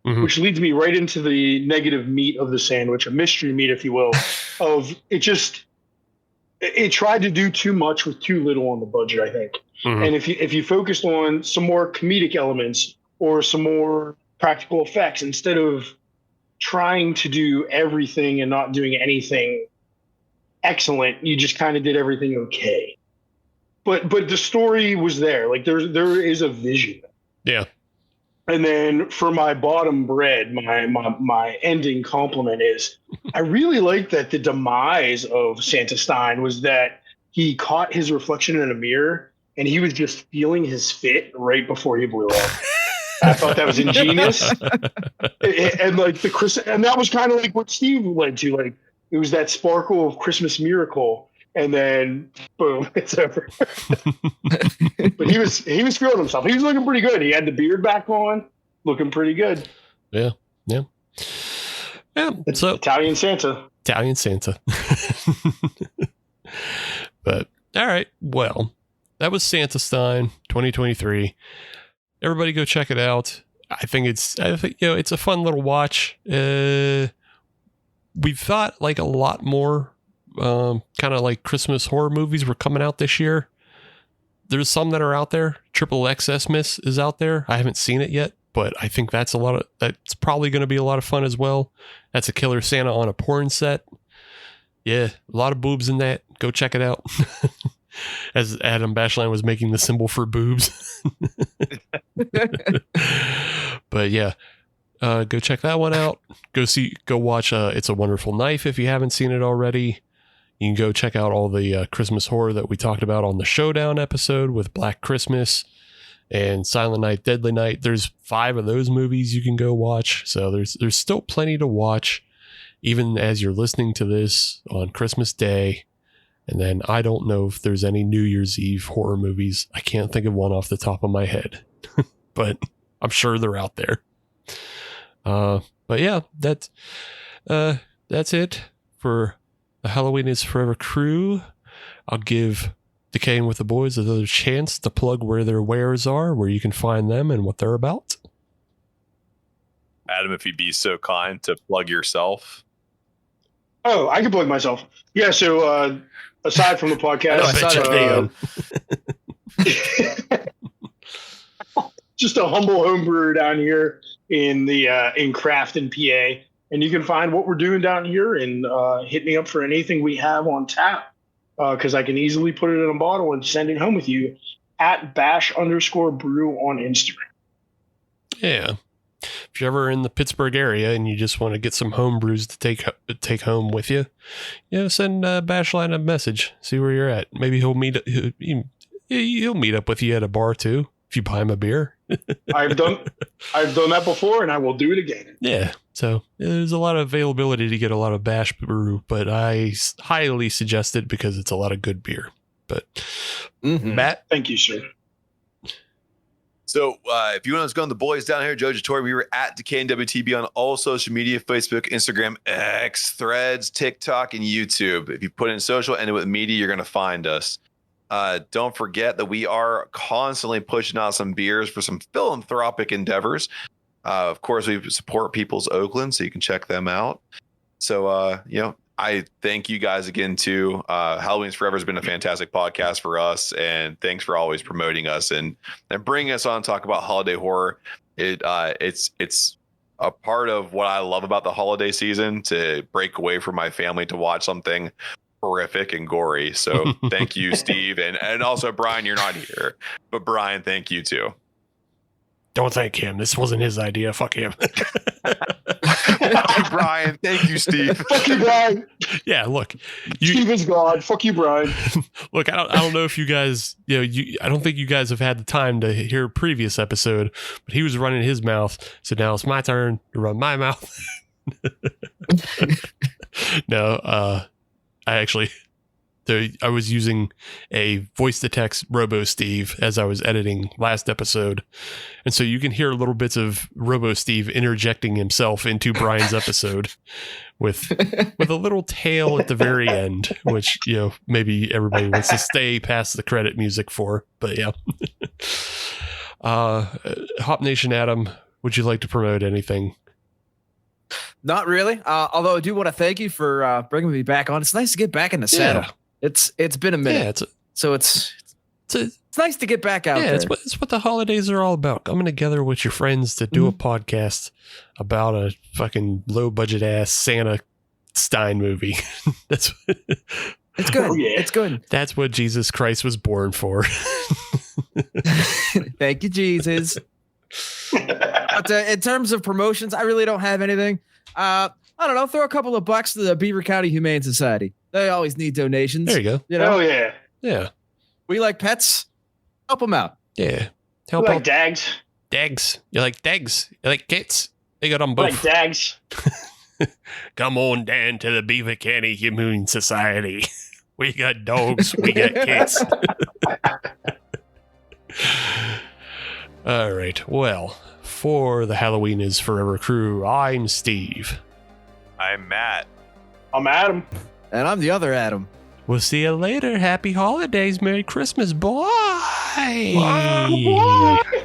which leads me right into the negative meat of the sandwich, a mystery meat, if you will, of it tried to do too much with too little on the budget, I think. And if you focused on some more comedic elements or some more practical effects instead of trying to do everything and not doing anything excellent, you just kind of did everything okay. But the story was there. Like there is a vision. Yeah. And then for my bottom bread, my ending compliment is I really like that the demise of Santastein was that he caught his reflection in a mirror and he was just feeling his fit right before he blew up. I thought that was ingenious. And like and that was kind of like what Steve led to. Like it was that sparkle of Christmas miracle. And then boom, it's over. But he was feeling himself. He was looking pretty good. He had the beard back on, looking pretty good. Yeah. So Italian Santa. But all right. Well, that was Santastein 2023. Everybody go check it out. I think it's a fun little watch. We've thought like a lot more kind of like Christmas horror movies were coming out this year. There's some that are out there. Triple Xmas is out there. I haven't seen it yet, but I think that's probably going to be a lot of fun as well. That's a killer Santa on a porn set. Yeah, a lot of boobs in that. Go check it out. As Adam Bashline was making the symbol for boobs. But yeah, go check that one out. Go watch It's a Wonderful Knife if you haven't seen it already. You can go check out all the Christmas horror that we talked about on the Showdown episode with Black Christmas and Silent Night, Deadly Night. There's 5 of those movies you can go watch. So there's still plenty to watch, even as you're listening to this on Christmas Day. And then I don't know if there's any New Year's Eve horror movies. I can't think of one off the top of my head, but I'm sure they're out there. But yeah, that's it for the Halloween is Forever crew. I'll give Decayin With The Boys another chance to plug where their wares are, where you can find them and what they're about. Adam, if you'd be so kind to plug yourself. Oh, I can plug myself. Yeah, so aside from the podcast, just a humble home brewer down here in Crafton, PA. And you can find what we're doing down here and hit me up for anything we have on tap because I can easily put it in a bottle and send it home with you at *bash_brew on Instagram. Yeah. If you're ever in the Pittsburgh area and you just want to get some home brews to take home with you, send Bashline a message. See where you're at. Maybe he'll meet up with you at a bar too if you buy him a beer. I've done that before, and I will do it again. Yeah. So there's a lot of availability to get a lot of Bash brew, but I highly suggest it because it's a lot of good beer. But Matt, thank you, sir. So if you want to go on the boys down here, Joe Jatori, we were at Decayin WTB on all social media, Facebook, Instagram, X, Threads, TikTok, and YouTube. If you put in social, end it with media, you're going to find us. Don't forget that we are constantly pushing out some beers for some philanthropic endeavors. Of course, we support People's Oakland, so you can check them out. So, I thank you guys again, too. Halloween's Forever has been a fantastic podcast for us, and thanks for always promoting us and bringing us on to talk about holiday horror. It's a part of what I love about the holiday season, to break away from my family to watch something horrific and gory. So thank you, Steve. And also, Brian, you're not here. But Brian, thank you, too. Don't thank him. This wasn't his idea. Fuck him. Fuck you, Brian. Thank you, Steve. Fuck you, Brian. Yeah, look. Steve is God. Fuck you, Brian. Look, I don't know if you guys, I don't think you guys have had the time to hear a previous episode, but he was running his mouth. So now it's my turn to run my mouth. No, I was using a voice to text Robo Steve as I was editing last episode. And so you can hear little bits of Robo Steve interjecting himself into Brian's episode with a little tail at the very end, which, maybe everybody wants to stay past the credit music for, but yeah. Hop Nation Adam, would you like to promote anything? Not really. Although I do want to thank you for bringing me back on. It's nice to get back in the saddle. It's been a minute. Yeah, it's nice to get back out there. It's what the holidays are all about. Coming together with your friends to do a podcast about a fucking low budget ass Santastein movie. It's good. Oh, yeah. It's good. That's what Jesus Christ was born for. Thank you, Jesus. But in terms of promotions, I really don't have anything. I don't know. Throw a couple of bucks to the Beaver County Humane Society. They always need donations. There you go. Oh, yeah. Yeah. We like pets. Help them out. Yeah. Help out. Dags. Dags. You like dags? You like cats? They got them both. Like dags. Come on down to the Beaver County Humane Society. We got dogs. We got cats. All right. Well, for the Halloween is Forever crew, I'm Steve. I'm Matt. I'm Adam. And I'm the other Adam. We'll see you later. Happy holidays. Merry Christmas. Bye. Bye.